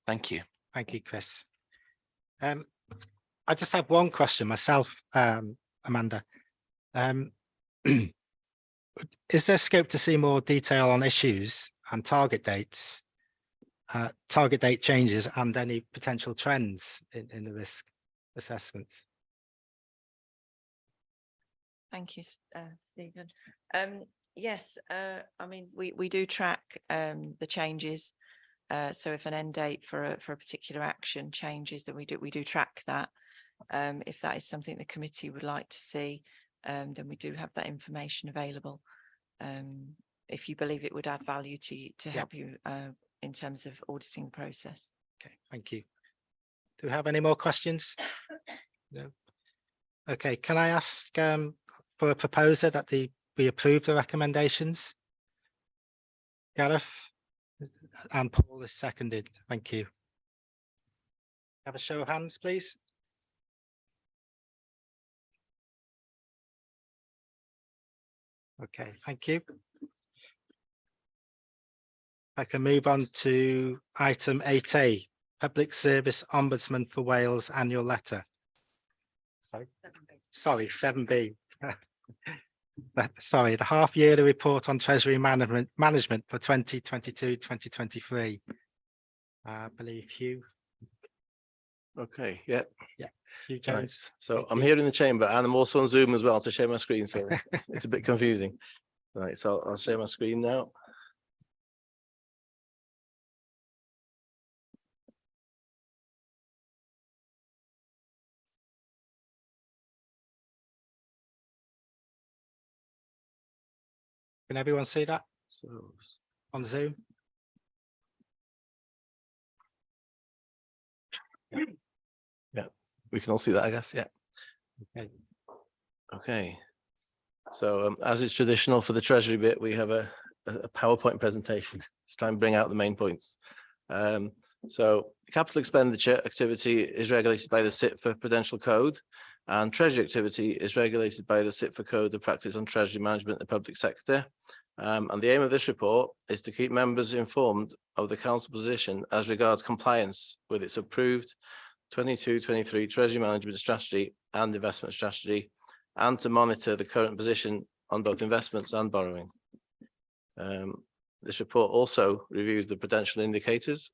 thank you. Thank you, Chris. I just have one question myself, Amanda. Is there scope to see more detail on issues and target dates, target date changes and any potential trends in the risk assessments? Thank you, Stephen. Yes, I mean, we do track the changes. So if an end date for a particular action changes, then we do track that. If that is something the committee would like to see, then we do have that information available. If you believe it would add value to help you in terms of auditing the process. Okay, thank you. Do we have any more questions? No. Okay, can I ask for a proposer that we approve the recommendations? Gareth? And Paul is seconded. Thank you. Have a show of hands, please. Okay, thank you. I can move on to item 8A, Public Service Ombudsman for Wales Annual Letter. Sorry, 7B. Sorry, the half-yearly report on Treasury management for 2022-2023. I believe Hugh. Okay, yeah. Yeah, Hugh Jones. Right. So I'm here in the chamber and I'm also on Zoom as well to share my screen, so it's a bit confusing. Right, so I'll share my screen now. Can everyone see that on Zoom? Yeah, we can all see that, I guess. Yeah. Okay. Okay. So as is traditional for the Treasury bit, we have a PowerPoint presentation to try and bring out the main points. So capital expenditure activity is regulated by the SITFA Prudential Code, and Treasury activity is regulated by the SITFA Code of Practice on Treasury Management in the Public Sector. And the aim of this report is to keep members informed of the Council position as regards compliance with its approved 22-23 Treasury Management Strategy and Investment Strategy, and to monitor the current position on both investments and borrowing. This report also reviews the prudential indicators.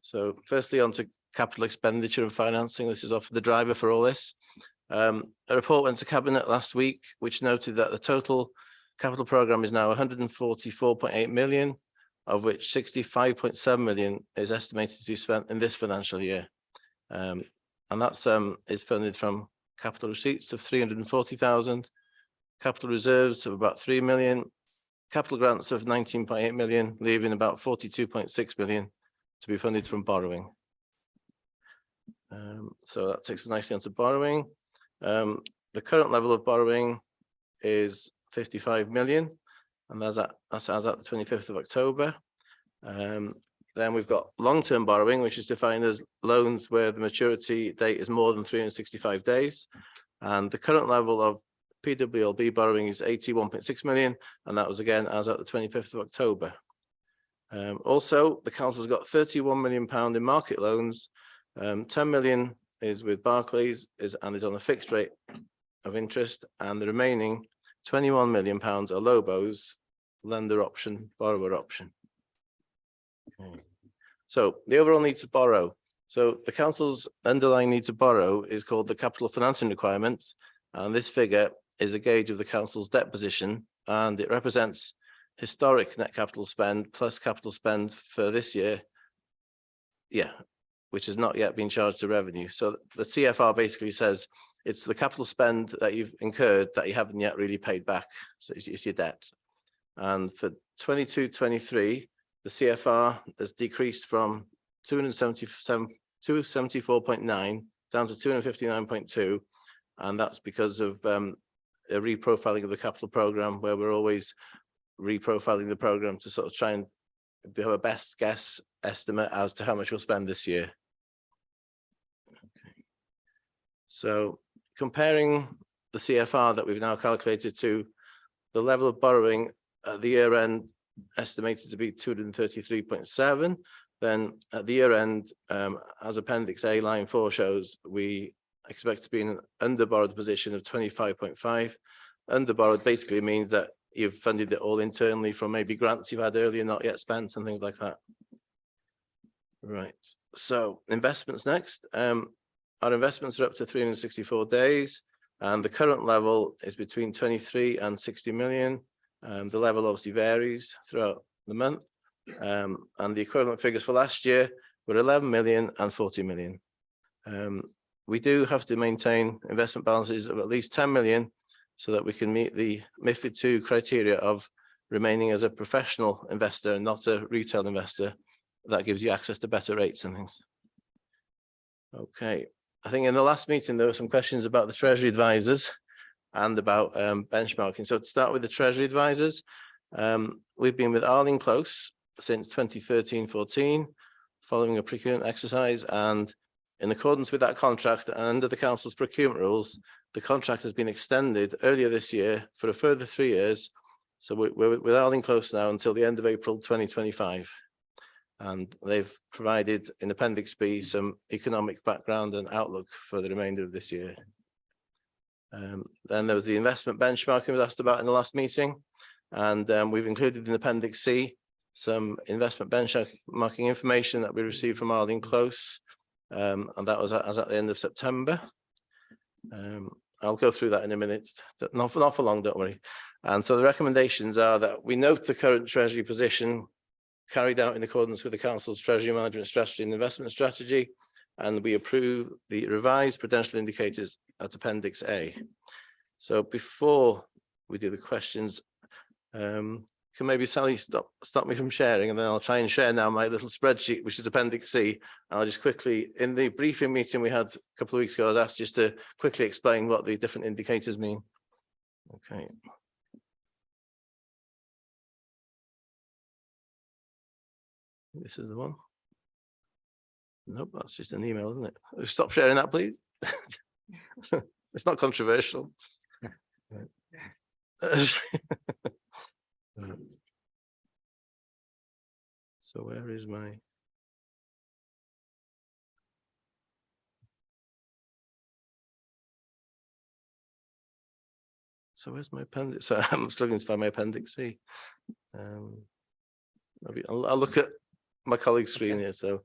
So firstly, on to capital expenditure and financing. This is often the driver for all this. A report went to Cabinet last week, which noted that the total capital programme is now 144.8 million, of which 65.7 million is estimated to be spent in this financial year. And that's is funded from capital receipts of 340,000, capital reserves of about 3 million, capital grants of 19.8 million, leaving about 42.6 million to be funded from borrowing. So that takes us nicely onto borrowing. The current level of borrowing is 55 million, and that's as at the 25th of October. Then we've got long-term borrowing, which is defined as loans where the maturity date is more than 365 days. And the current level of PWLB borrowing is 81.6 million, and that was again as at the 25th of October. Also, the council's got 31 million pound in market loans. 10 million is with Barclays and is on a fixed rate of interest, and the remaining 21 million pounds are LOBOs, lender option, borrower option. Okay. So the overall need to borrow. So the council's underlying need to borrow is called the capital financing requirements, and this figure is a gauge of the council's debt position, and it represents historic net capital spend plus capital spend for this year, which has not yet been charged to revenue. So the CFR basically says it's the capital spend that you've incurred that you haven't yet really paid back. So it's your debt. And for 22-23, the CFR has decreased from 274.9 down to 259.2. And that's because of a reprofiling of the capital program, where we're always reprofiling the program to sort of try and do a best guess estimate as to how much we'll spend this year. Okay. So comparing the CFR that we've now calculated to the level of borrowing at the year end estimated to be 233.7, then at the year end, as Appendix A line 4 shows, we expect to be in an underborrowed position of 25.5. Underborrowed basically means that you've funded it all internally from maybe grants you've had earlier not yet spent and things like that. Right, so investments next. Our investments are up to 364 days, and the current level is between 23 and 60 million. The level obviously varies throughout the month, and the equivalent figures for last year were 11 million and 40 million. We do have to maintain investment balances of at least 10 million so that we can meet the MiFID II criteria of remaining as a professional investor and not a retail investor. That gives you access to better rates and things. Okay, I think in the last meeting there were some questions about the Treasury advisors and about benchmarking. So to start with the Treasury advisors, we've been with Arlene Close since 2013-14, following a procurement exercise, and in accordance with that contract and under the council's procurement rules, the contract has been extended earlier this year for a further 3 years. So we're with Arlene Close now until the end of April 2025. And they've provided in Appendix B some economic background and outlook for the remainder of this year. Then there was the investment benchmarking we was asked about in the last meeting, and we've included in Appendix C some investment benchmarking information that we received from Arlene Close, and that was as at the end of September. I'll go through that in a minute, not for long, don't worry. And so the recommendations are that we note the current Treasury position carried out in accordance with the Council's Treasury Management Strategy and Investment Strategy, and we approve the revised prudential indicators at Appendix A. So before we do the questions. Can maybe Sally stop me from sharing, and then I'll try and share now my little spreadsheet, which is Appendix C. I'll just quickly, in the briefing meeting we had a couple of weeks ago, I was asked just to quickly explain what the different indicators mean. Okay. This is the one. Nope, that's just an email, isn't it? Stop sharing that, please. It's not controversial. So where is my? So where's my appendix? So I'm struggling to find my Appendix C. Maybe I'll look at my colleague's screen here. So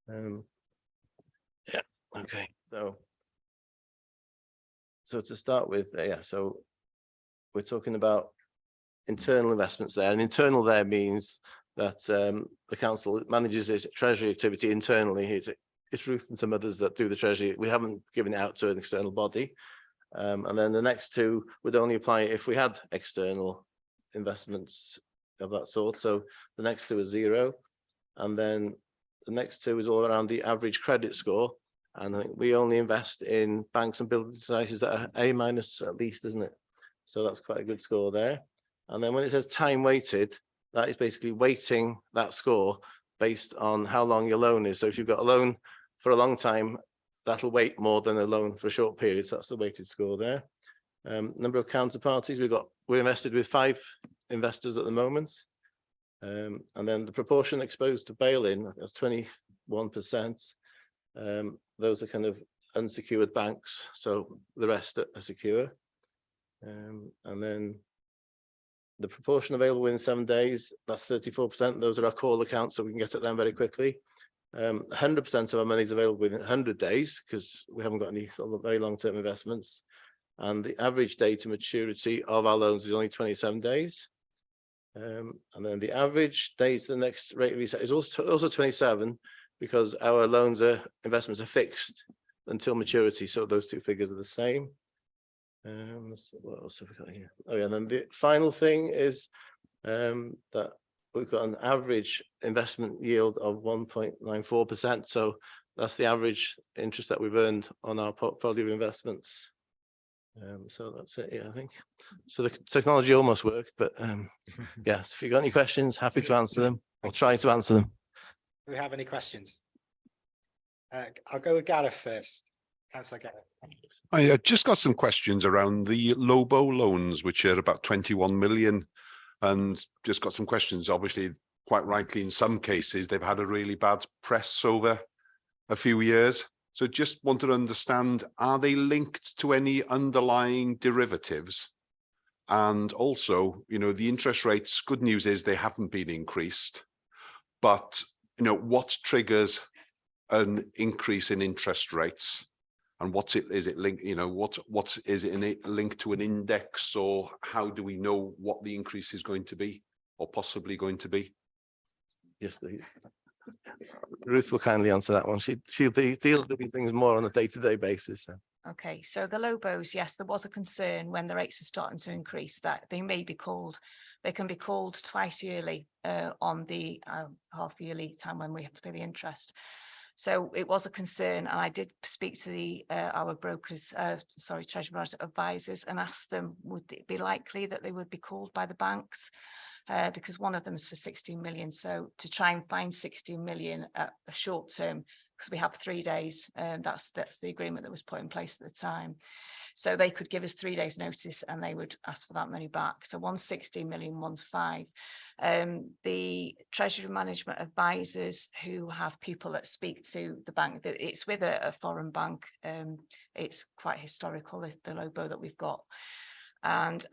yeah, okay. So to start with, yeah, so we're talking about internal investments there, and internal there means that the council manages its treasury activity internally. It's Ruth and some others that do the treasury. We haven't given it out to an external body. And then the next two would only apply if we had external investments of that sort. So the next two is 0. And then the next two is all around the average credit score. And I think we only invest in banks and building societies that are A- at least, isn't it? So that's quite a good score there. And then when it says time weighted, that is basically weighting that score based on how long your loan is. So if you've got a loan for a long time, that'll weight more than a loan for a short period. So that's the weighted score there. Number of counterparties, we're invested with 5 investors at the moment. And then the proportion exposed to bail-in, that's 21%. Those are kind of unsecured banks, so the rest are secure. And then the proportion available within 7 days, that's 34%. Those are our call accounts, so we can get at them very quickly. 100% of our money is available within 100 days because we haven't got any sort of very long-term investments. And the average day to maturity of our loans is only 27 days. And then the average days to the next rate reset is also 27 because our investments are fixed until maturity. So those two figures are the same. What else have we got here? Oh yeah, and then the final thing is that we've got an average investment yield of 1.94%. So that's the average interest that we've earned on our portfolio of investments. So that's it, yeah, I think. So the technology almost worked, but yes, if you've got any questions, happy to answer them. I'll try to answer them. Do we have any questions? I'll go with Gareth first. Councillor Gareth. I just got some questions around the Lobo loans, which are about 21 million, and just got some questions. Obviously, quite rightly, in some cases, they've had a really bad press over a few years. So just want to understand, are they linked to any underlying derivatives? And also, the interest rates, good news is they haven't been increased, but, what triggers an increase in interest rates? And is it linked, is it linked to an index, or how do we know what the increase is going to be or possibly going to be? Yes, please. Ruth will kindly answer that one. She'll deal with these things more on a day-to-day basis. So. Okay, so the Lobos, yes, there was a concern when the rates are starting to increase that they can be called twice yearly on the half yearly time when we have to pay the interest. So it was a concern, and I did speak to our treasury advisors and asked them, would it be likely that they would be called by the banks? Because one of them is for 16 million. So to try and find 16 million at a short term, because we have 3 days, that's the agreement that was put in place at the time. So they could give us 3 days notice and they would ask for that money back. So one's 16 million, one's 5. The treasury management advisors who have people that speak to the bank, it's with a foreign bank. It's quite historical, the Lobo that we've got. And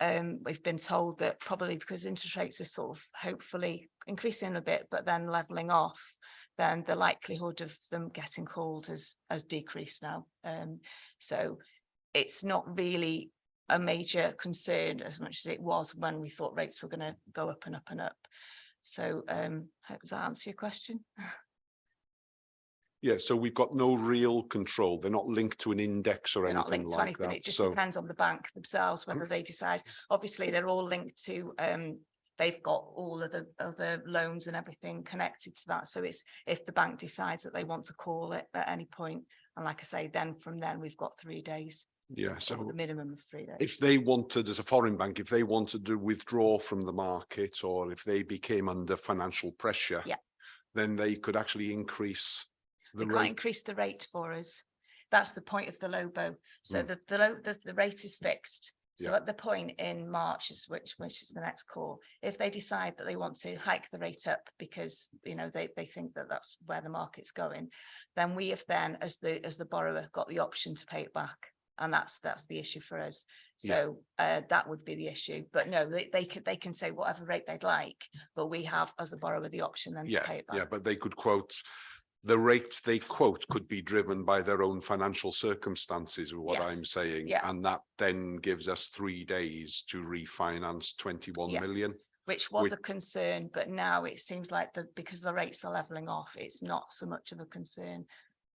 we've been told that probably because interest rates are sort of hopefully increasing a bit, but then leveling off, then the likelihood of them getting called has decreased now. So it's not really a major concern as much as it was when we thought rates were going to go up and up and up. So hope does that answer your question? Yeah, so we've got no real control. They're not linked to an index or They're not anything linked to like anything. that. It just So depends on the bank themselves, whether they decide. Obviously, they're all linked to, they've got all of the loans and everything connected to that. So it's if the bank decides that they want to call it at any point, and like I say, then from then we've got 3 days. yeah, Or so the minimum of 3 days. if they wanted, as a foreign bank, if they wanted to withdraw from the market, or if they became under financial pressure, Yeah. then they could actually increase the They can't rate. increase the rate for us. That's the point of the LOBO. So Mm. the rate is fixed. So Yeah. at the point in March, which is the next call, if they decide that they want to hike the rate up because they think that that's where the market's going, then we have then as the borrower got the option to pay it back, and that's the issue for us. So that would be the issue. But no, they can say whatever rate they'd like, but we have as a borrower the option then to pay it back. Yeah, but they could quote, the rate they quote could be driven by their own financial circumstances, is what Yes. I'm saying. Yeah. And that then gives us 3 days to refinance 21 Yeah. million. Which was a concern, but now it seems like because the rates are leveling off, it's not so much of a concern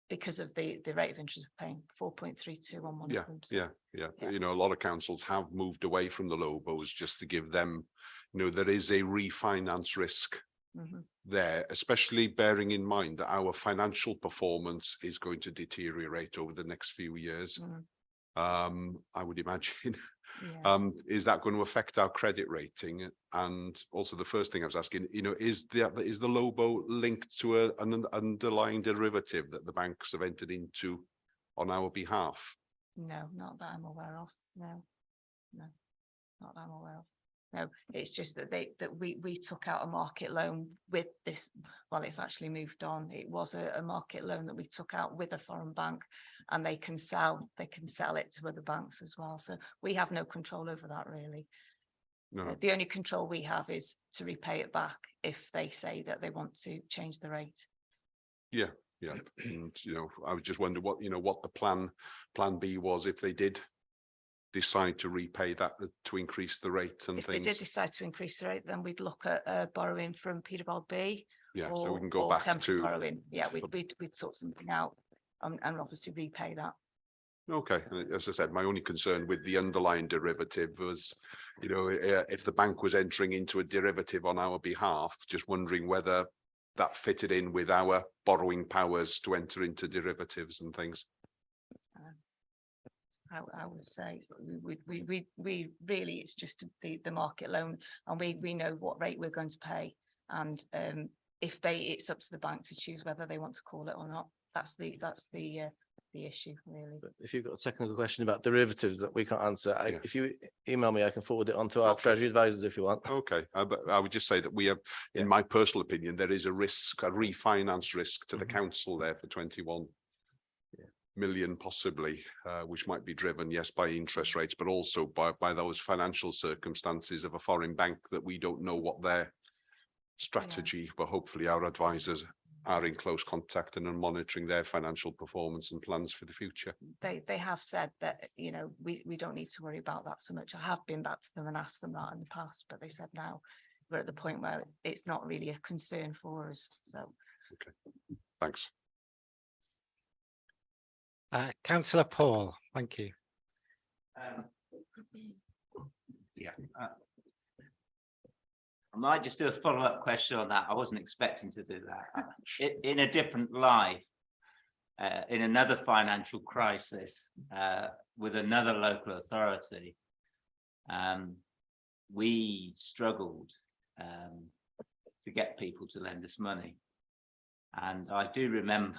because of the rate of interest we're paying, 4.32 on one of them. So, Yeah. You know, a lot of councils have moved away from the LOBOs just to give them, there is a refinance risk mhm. there, especially bearing in mind that our financial performance is going to deteriorate over the next few years. I would imagine. Yeah. Is that going to affect our credit rating? And also the first thing I was asking, is the LOBO linked to an underlying derivative that the banks have entered into on our behalf? No, not that I'm aware of. No, not that I'm aware of. No, it's just that we took out a market loan with this. Well, it's actually moved on. It was a market loan that we took out with a foreign bank, and they can sell it to other banks as well. So we have no control over that really. No. The only control we have is to repay it back if they say that they want to change the rate. Yeah. And I was just wondering what the plan B was if they did decide to repay that, to increase the rate and If things. they did decide to increase the rate, then we'd look at borrowing from PWB. Yeah, or, so we can go or back temporary to. borrowing. Yeah, we'd sort something out and obviously repay that. Okay, as I said, my only concern with the underlying derivative was, if the bank was entering into a derivative on our behalf, just wondering whether that fitted in with our borrowing powers to enter into derivatives and things. I would say we really, it's just the market loan, and we know what rate we're going to pay, and it's up to the bank to choose whether they want to call it or not. That's the issue really. But if you've got a technical question about derivatives that we can't answer, if you email me, I can forward it on to our treasury advisors if you want. Okay, but I would just say that we have, in my personal opinion, there is a refinance risk to the council there for 21 million possibly, which might be driven, yes, by interest rates, but also by those financial circumstances of a foreign bank that we don't know what their strategy, but hopefully our advisors are in close contact and are monitoring their financial performance and plans for the future. They have said that we don't need to worry about that so much. I have been back to them and asked them that in the past, but they said now we're at the point where it's not really a concern for us. So okay, thanks. Councillor Paul, thank you. I might just do a follow-up question on that. I wasn't expecting to do that. In a different life, in another financial crisis, with another local authority, we struggled to get people to lend us money. And I do remember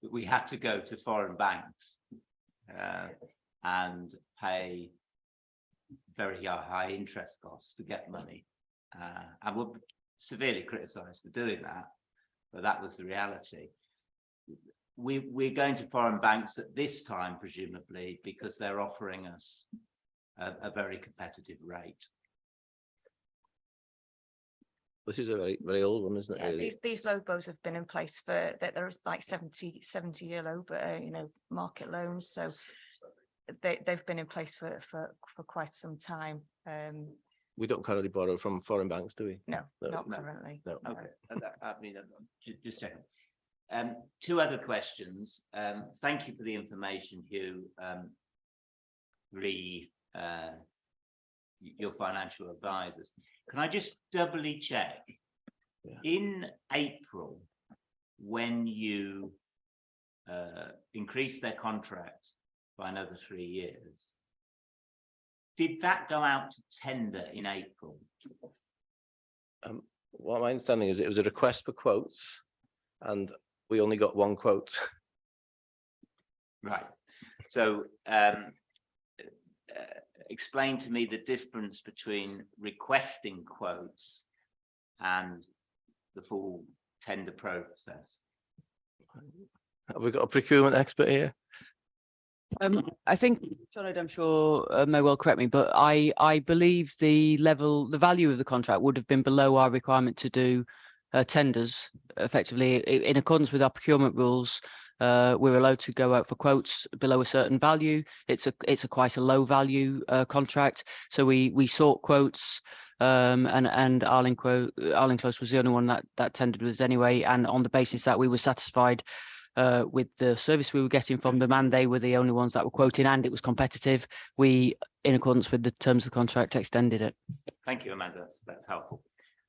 that we had to go to foreign banks and pay very high interest costs to get money. And we're severely criticised for doing that, but that was the reality. We're going to foreign banks at this time, presumably, because they're offering us a very competitive rate. This is a very, very old one, isn't it? yeah, Really? these LOBOs have been in place for there's like 70-year LOBO, market loans. So they've been in place for quite some time. We don't currently borrow from foreign banks, do we? No, not currently. No. Okay, I mean, just checking. Two other questions. Thank you for the information, Hugh. Your financial advisors. Can I just doubly check? In April, when you increased their contract by another 3 years, did that go out to tender in April? What my understanding is, it was a request for quotes, and we only got one quote. Right. So explain to me the difference between requesting quotes and the full tender process. Have we got a procurement expert here? I think, John, I'm sure may well correct me, but I believe the value of the contract would have been below our requirement to do tenders. Effectively, in accordance with our procurement rules, we're allowed to go out for quotes below a certain value. It's a quite a low value contract, so we sought quotes. And Arling Close was the only one that tendered with us anyway, and on the basis that we were satisfied with the service we were getting from them, and they were the only ones that were quoting, and it was competitive, we, in accordance with the terms of the contract, extended it. Thank you, Amanda. That's helpful.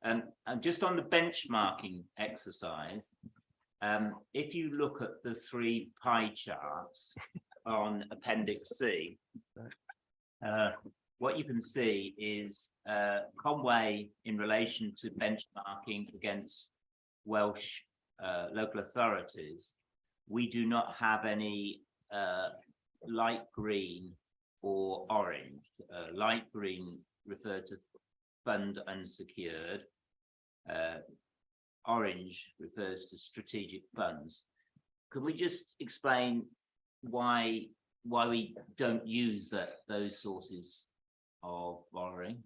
And just on the benchmarking exercise, if you look at the 3 pie charts on Appendix C, what you can see is Conway in relation to benchmarking against Welsh local authorities. We do not have any light green or orange. Light green refer to fund unsecured. Orange refers to strategic funds. Can we just explain why we don't use those sources of borrowing?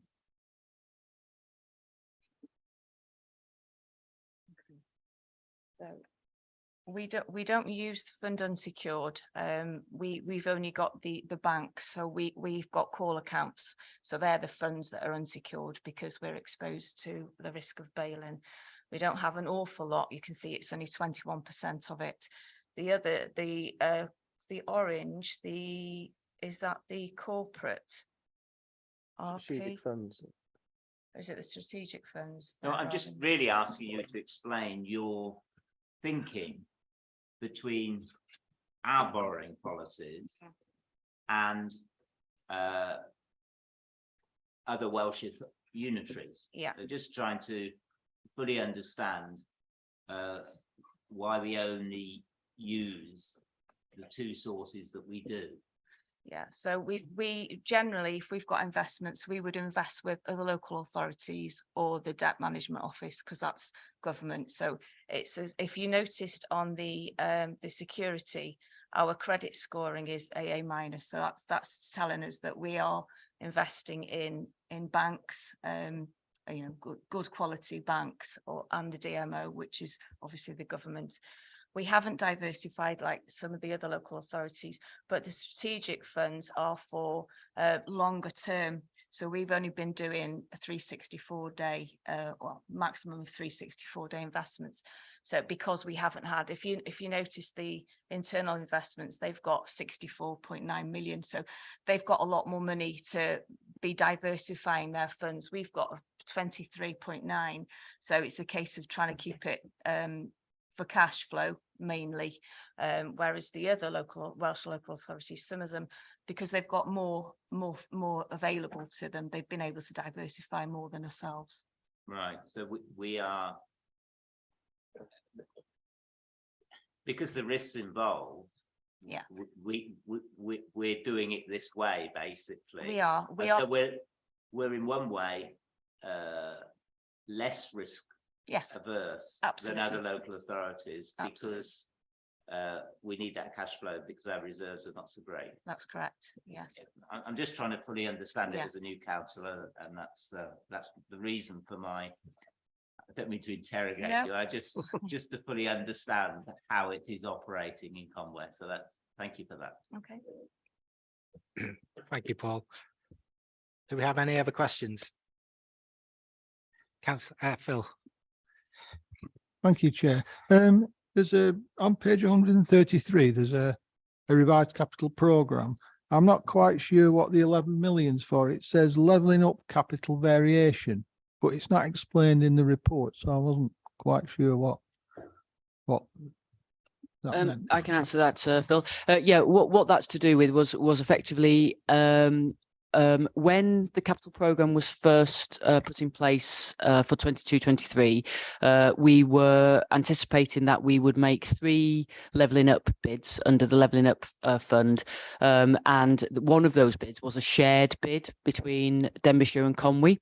So we don't use fund unsecured. We've only got the banks, so we've got call accounts. So they're the funds that are unsecured because we're exposed to the risk of bail-in. We don't have an awful lot. You can see it's only 21% of it. The other, the orange, is that the corporate Strategic funds. Or is it the strategic funds? No, I'm just really asking you to explain your thinking between our borrowing policies and other Welsh unitaries. Yeah. So just trying to fully understand why we only use the 2 sources that we do. Yeah, so we generally, if we've got investments, we would invest with other local authorities or the debt management office, because that's government. So it's if you noticed on the security, our credit scoring is AA minus. So that's telling us that we are investing in banks, good quality banks, and the DMO, which is obviously the government. We haven't diversified like some of the other local authorities, but the strategic funds are for longer term. So we've only been doing a 364-day, maximum of 364-day investments. So because we haven't had, if you notice the internal investments, they've got 64.9 million. So they've got a lot more money to be diversifying their funds. We've got 23.9. So it's a case of trying to keep it for cash flow mainly, whereas the other Welsh local authorities, some of them, because they've got more available to them, they've been able to diversify more than ourselves. Right. So we are, because the risks involved. Yeah. We're doing it this way basically. We are. So we're in one way less risk averse than other local authorities, because we need that cash flow because our reserves are not so great. That's correct. Yes. I'm just trying to fully understand it as a new councillor, and that's the reason for my. I don't mean to interrogate you. I just to fully understand how it is operating in Conway. So thank you for that. Okay. Thank you, Paul. Do we have any other questions? Councillor Phil. Thank you, Chair. there's on page 133, there's a revised capital programme. I'm not quite sure what the 11 million's for. It says levelling up capital variation, but it's not explained in the report, so I wasn't quite sure what that meant. I can answer that, Phil. Yeah, what that's to do with was effectively when the capital programme was first put in place for 22-23, we were anticipating that we would make 3 levelling up bids under the levelling up fund, and one of those bids was a shared bid between Denbighshire and Conwy.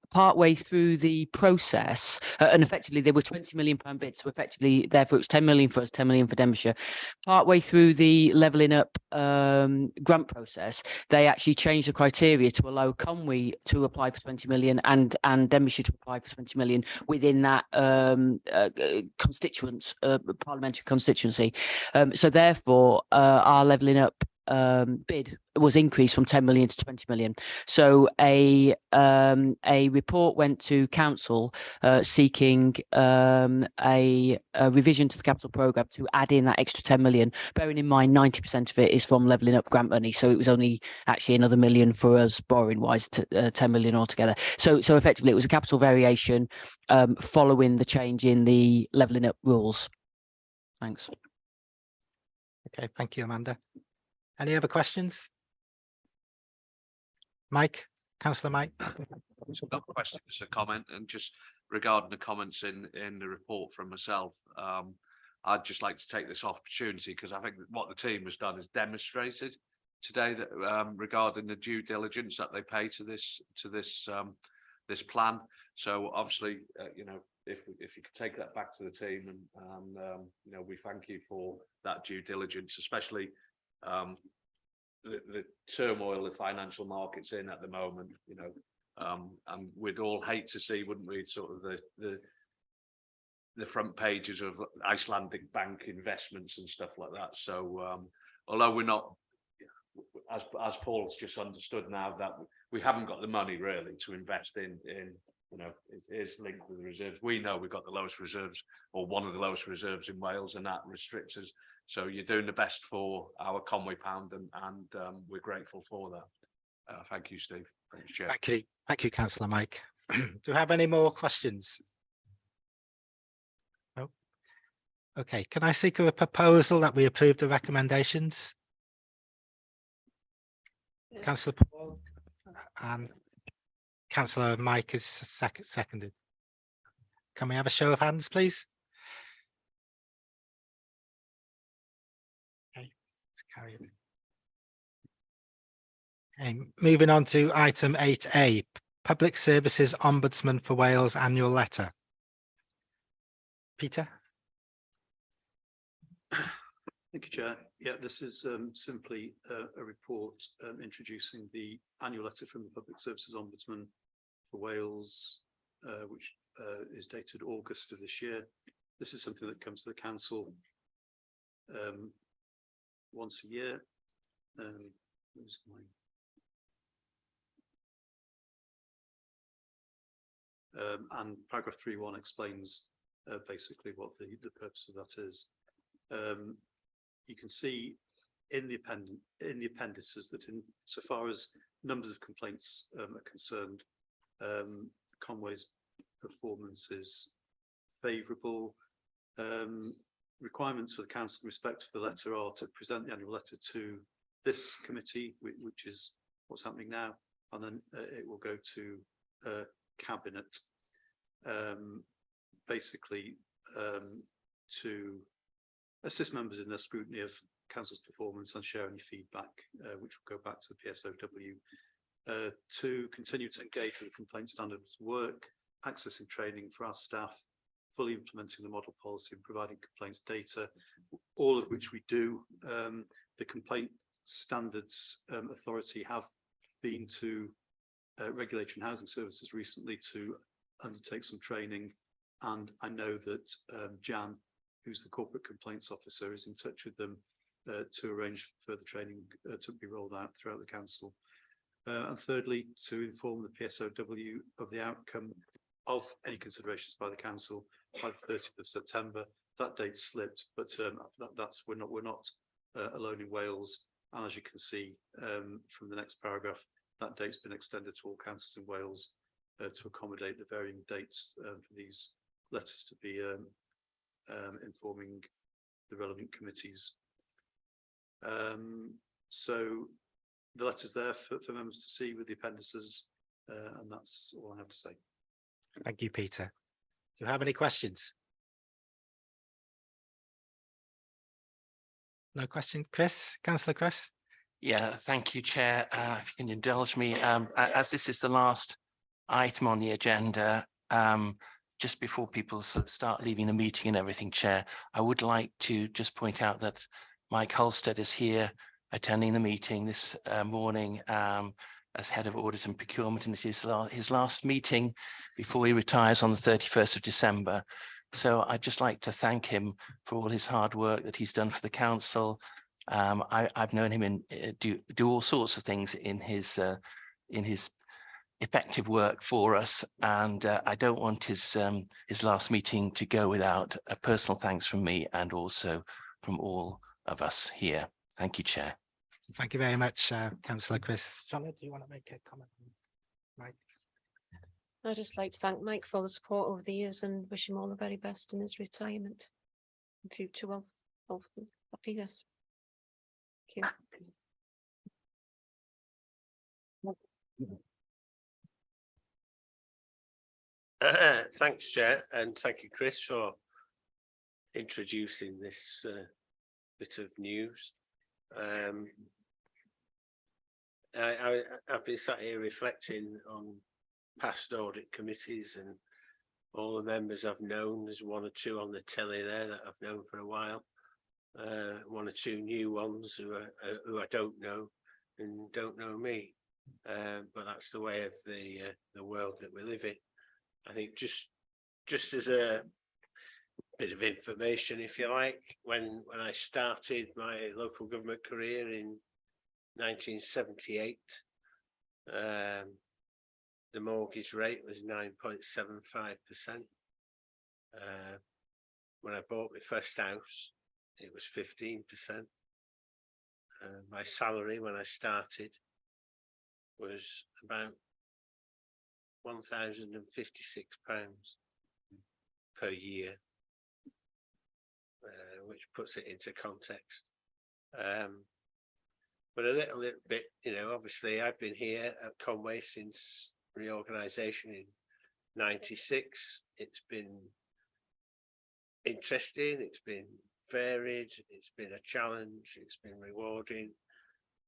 Partway through the process, and effectively they were £20 million bids, so effectively therefore it's 10 million for us, 10 million for Denbighshire. Partway through the levelling up grant process, they actually changed the criteria to allow Conwy to apply for 20 million and Denbighshire to apply for 20 million within that parliamentary constituency. So therefore our levelling up bid was increased from 10 million to 20 million. So a report went to council seeking a revision to the capital programme to add in that extra 10 million, bearing in mind 90% of it is from levelling up grant money, so it was only actually another million for us borrowing wise to 10 million altogether. So effectively it was a capital variation following the change in the levelling up rules. Thanks. Okay, thank you, Amanda. Any other questions? Mike, Councillor Mike. It's not a question, it's a comment, and just regarding the comments in the report from myself, I'd just like to take this opportunity because I think that what the team has done is demonstrated today that regarding the due diligence that they pay to this plan. So obviously, you know, if you could take that back to the team, and you know, we thank you for that due diligence, especially the turmoil the financial markets in at the moment, you know, and we'd all hate to see, wouldn't we, sort of the front pages of Icelandic bank investments and stuff like that. So although we're not, as Paul's just understood now, that we haven't got the money really to invest in you know, it is linked with the reserves. We know we've got the lowest reserves, or one of the lowest reserves in Wales, and that restricts us. So you're doing the best for our Conwy pound, and we're grateful for that. Thank you, Steve. Thank you, Chair. Thank you, Councillor Mike. Do you have any more questions? No. Okay, can I seek a proposal that we approve the recommendations? Yeah. Councillor Paul and Councillor Mike is seconded. Can we have a show of hands, please? Okay, let's carry it. Okay, moving on to item 8A, Public Services Ombudsman for Wales Annual Letter. Peter. Thank you, Chair. Yeah, this is simply a report introducing the annual letter from the Public Services Ombudsman for Wales, which is dated August of this year. This is something that comes to the council once a year. And paragraph 3.1 explains basically what the purpose of that is. You can see in the appendices that so far as numbers of complaints are concerned, Conway's performance is favourable. Requirements for the council in respect to the letter are to present the annual letter to this committee, which is what's happening now, and then it will go to cabinet, basically to assist members in their scrutiny of council's performance and share any feedback, which will go back to the PSOW. To continue to engage with the complaint standards work, accessing training for our staff, fully implementing the model policy and providing complaints data, all of which we do. The Complaint Standards Authority have been to Regulatory and Housing Services recently to undertake some training, and I know that Jan, who's the Corporate Complaints Officer, is in touch with them to arrange further training to be rolled out throughout the council. And thirdly, to inform the PSOW of the outcome of any considerations by the council by the 30th of September. That date slipped, but we're not alone in Wales. And as you can see from the next paragraph, that date's been extended to all councils in Wales to accommodate the varying dates for these letters to be informing the relevant committees. So the letter's there for members to see with the appendices, and that's all I have to say. Thank you, Peter. Do you have any questions? No question, Chris, Councillor Chris? Yeah, thank you, Chair. If you can indulge me, as this is the last item on the agenda, just before people sort of start leaving the meeting and everything, Chair, I would like to just point out that Mike Holstead is here attending the meeting this morning as Head of Audit and Procurement, and it is his last meeting before he retires on the 31st of December. So I'd just like to thank him for all his hard work that he's done for the council. I've known him do all sorts of things in his effective work for us, and I don't want his last meeting to go without a personal thanks from me and also from all of us here. Thank you, Chair. Thank you very much, Councillor Chris. Charlotte, do you want to make a comment? Mike? I'd just like to thank Mike for the support over the years and wish him all the very best in his retirement and future wealth, happiness. Thank you. Thanks, Chair, and thank you, Chris, for introducing this bit of news. I've been sat here reflecting on past audit committees and all the members I've known. There's one or two on the telly there that I've known for a while. One or two new ones who I don't know and don't know me. But that's the way of the world that we live in. I think just as a bit of information, if you like, when I started my local government career in 1978, the mortgage rate was 9.75%. When I bought my first house, it was 15%. My salary when I started was about £1,056 per year, which puts it into context. But a little bit, you know, obviously I've been here at Conway since reorganisation in '96. It's been interesting, it's been varied, it's been a challenge, it's been rewarding,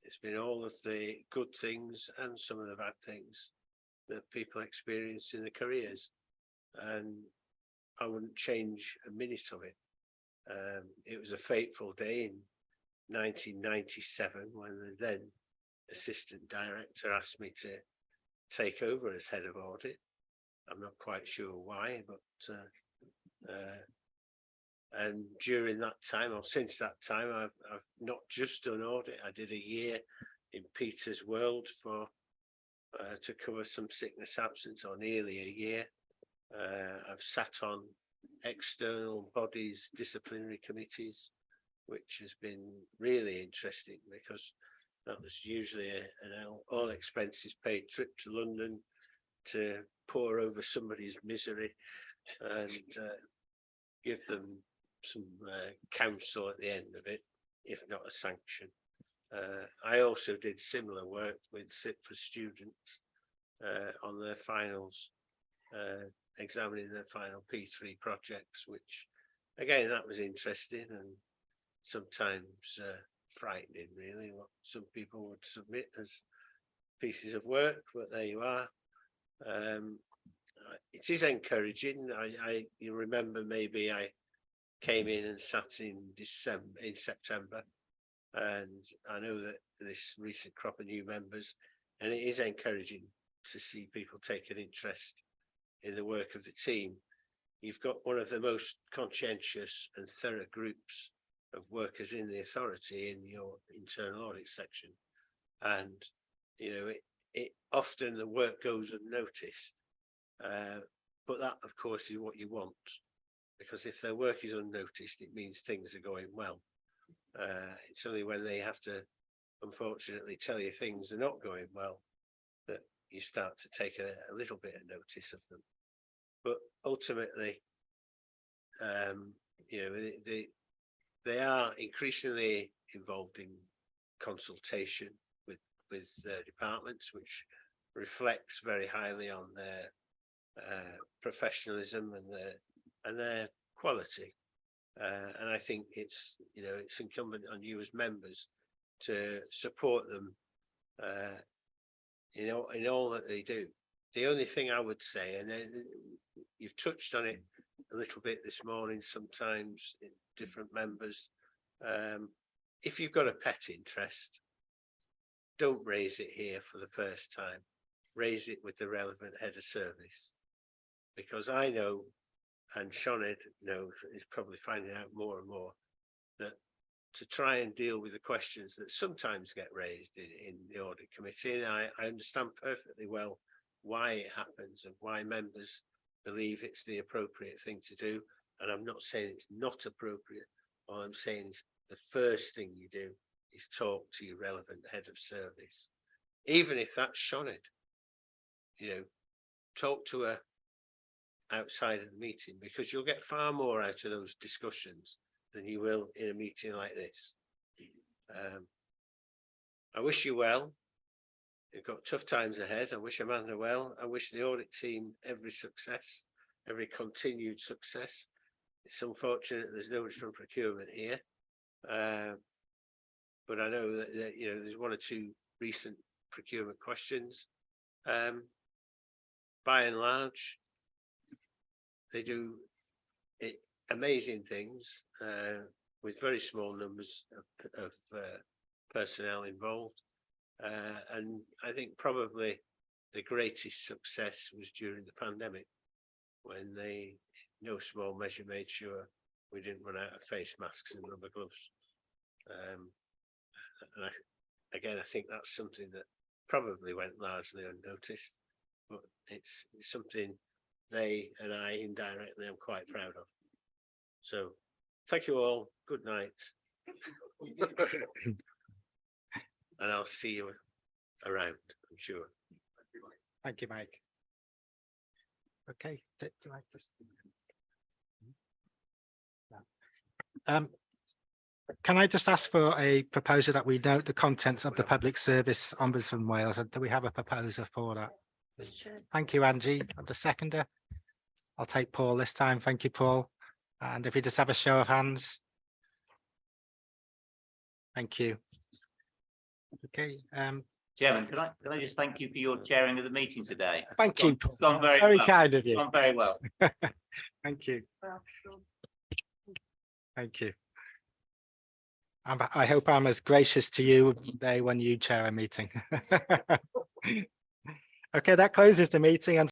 it's been all of the good things and some of the bad things that people experience in their careers, and I wouldn't change a minute of it. It was a fateful day in 1997 when the then assistant director asked me to take over as head of audit. I'm not quite sure why, but and during that time, or since that time, I've not just done audit. I did a year in Peter's World for to cover some sickness absence, or nearly a year. I've sat on external bodies, disciplinary committees, which has been really interesting because that was usually an all expenses paid trip to London to pour over somebody's misery and give them some counsel at the end of it, if not a sanction. I also did similar work with SIP for students on their finals, examining their final P3 projects, which again, that was interesting and sometimes frightening, really, what some people would submit as pieces of work, but there you are. It is encouraging. You remember maybe I came in and sat in September, and I know that this recent crop of new members, and it is encouraging to see people take an interest in the work of the team. You've got one of the most conscientious and thorough groups of workers in the authority in your internal audit section, and you know it often the work goes unnoticed, But that, of course, is what you want, because if their work is unnoticed, it means things are going well. It's only when they have to, unfortunately, tell you things are not going well that you start to take a little bit of notice of them. But ultimately, you know, they are increasingly involved in consultation with departments, which reflects very highly on their professionalism and their quality. And I think it's, you know, it's incumbent on you as members to support them in all that they do. The only thing I would say, and you've touched on it a little bit this morning, sometimes in different members, if you've got a pet interest, don't raise it here for the first time. Raise it with the relevant head of service, because I know, and Sinead knows, is probably finding out more and more, that to try and deal with the questions that sometimes get raised in the audit committee, and I understand perfectly well why it happens and why members believe it's the appropriate thing to do. And I'm not saying it's not appropriate. All I'm saying is the first thing you do is talk to your relevant head of service, even if that's Sinead. You know, talk to her outside of the meeting, because you'll get far more out of those discussions than you will in a meeting like this. I wish you well. You've got tough times ahead. I wish Amanda well. I wish the audit team every success, every continued success. It's unfortunate there's nobody from procurement here. But I know that, you know, there's one or two recent procurement questions. By and large, they do amazing things with very small numbers of personnel involved. And I think probably the greatest success was during the pandemic, when they, in no small measure, made sure we didn't run out of face masks and rubber gloves. And I think that's something that probably went largely unnoticed, but it's something they and I indirectly am quite proud of. So thank you all. Good night. And I'll see you around, I'm sure. Thank you, Mike. Okay, do I just... Can I just ask for a proposal that we note the contents of the Public Service Ombudsman Wales? And do we have a proposer for that? Thank you, Angie. And the seconder. I'll take Paul this time. Thank you, Paul. And if we just have a show of hands. Thank you. Okay. Chairman, can I just thank you for your chairing of the meeting today? Thank you. It's gone very well. Kind of you. It's gone very well. Thank you. Thank you. I hope I'm as gracious to you today when you chair a meeting. Okay, that closes the meeting. And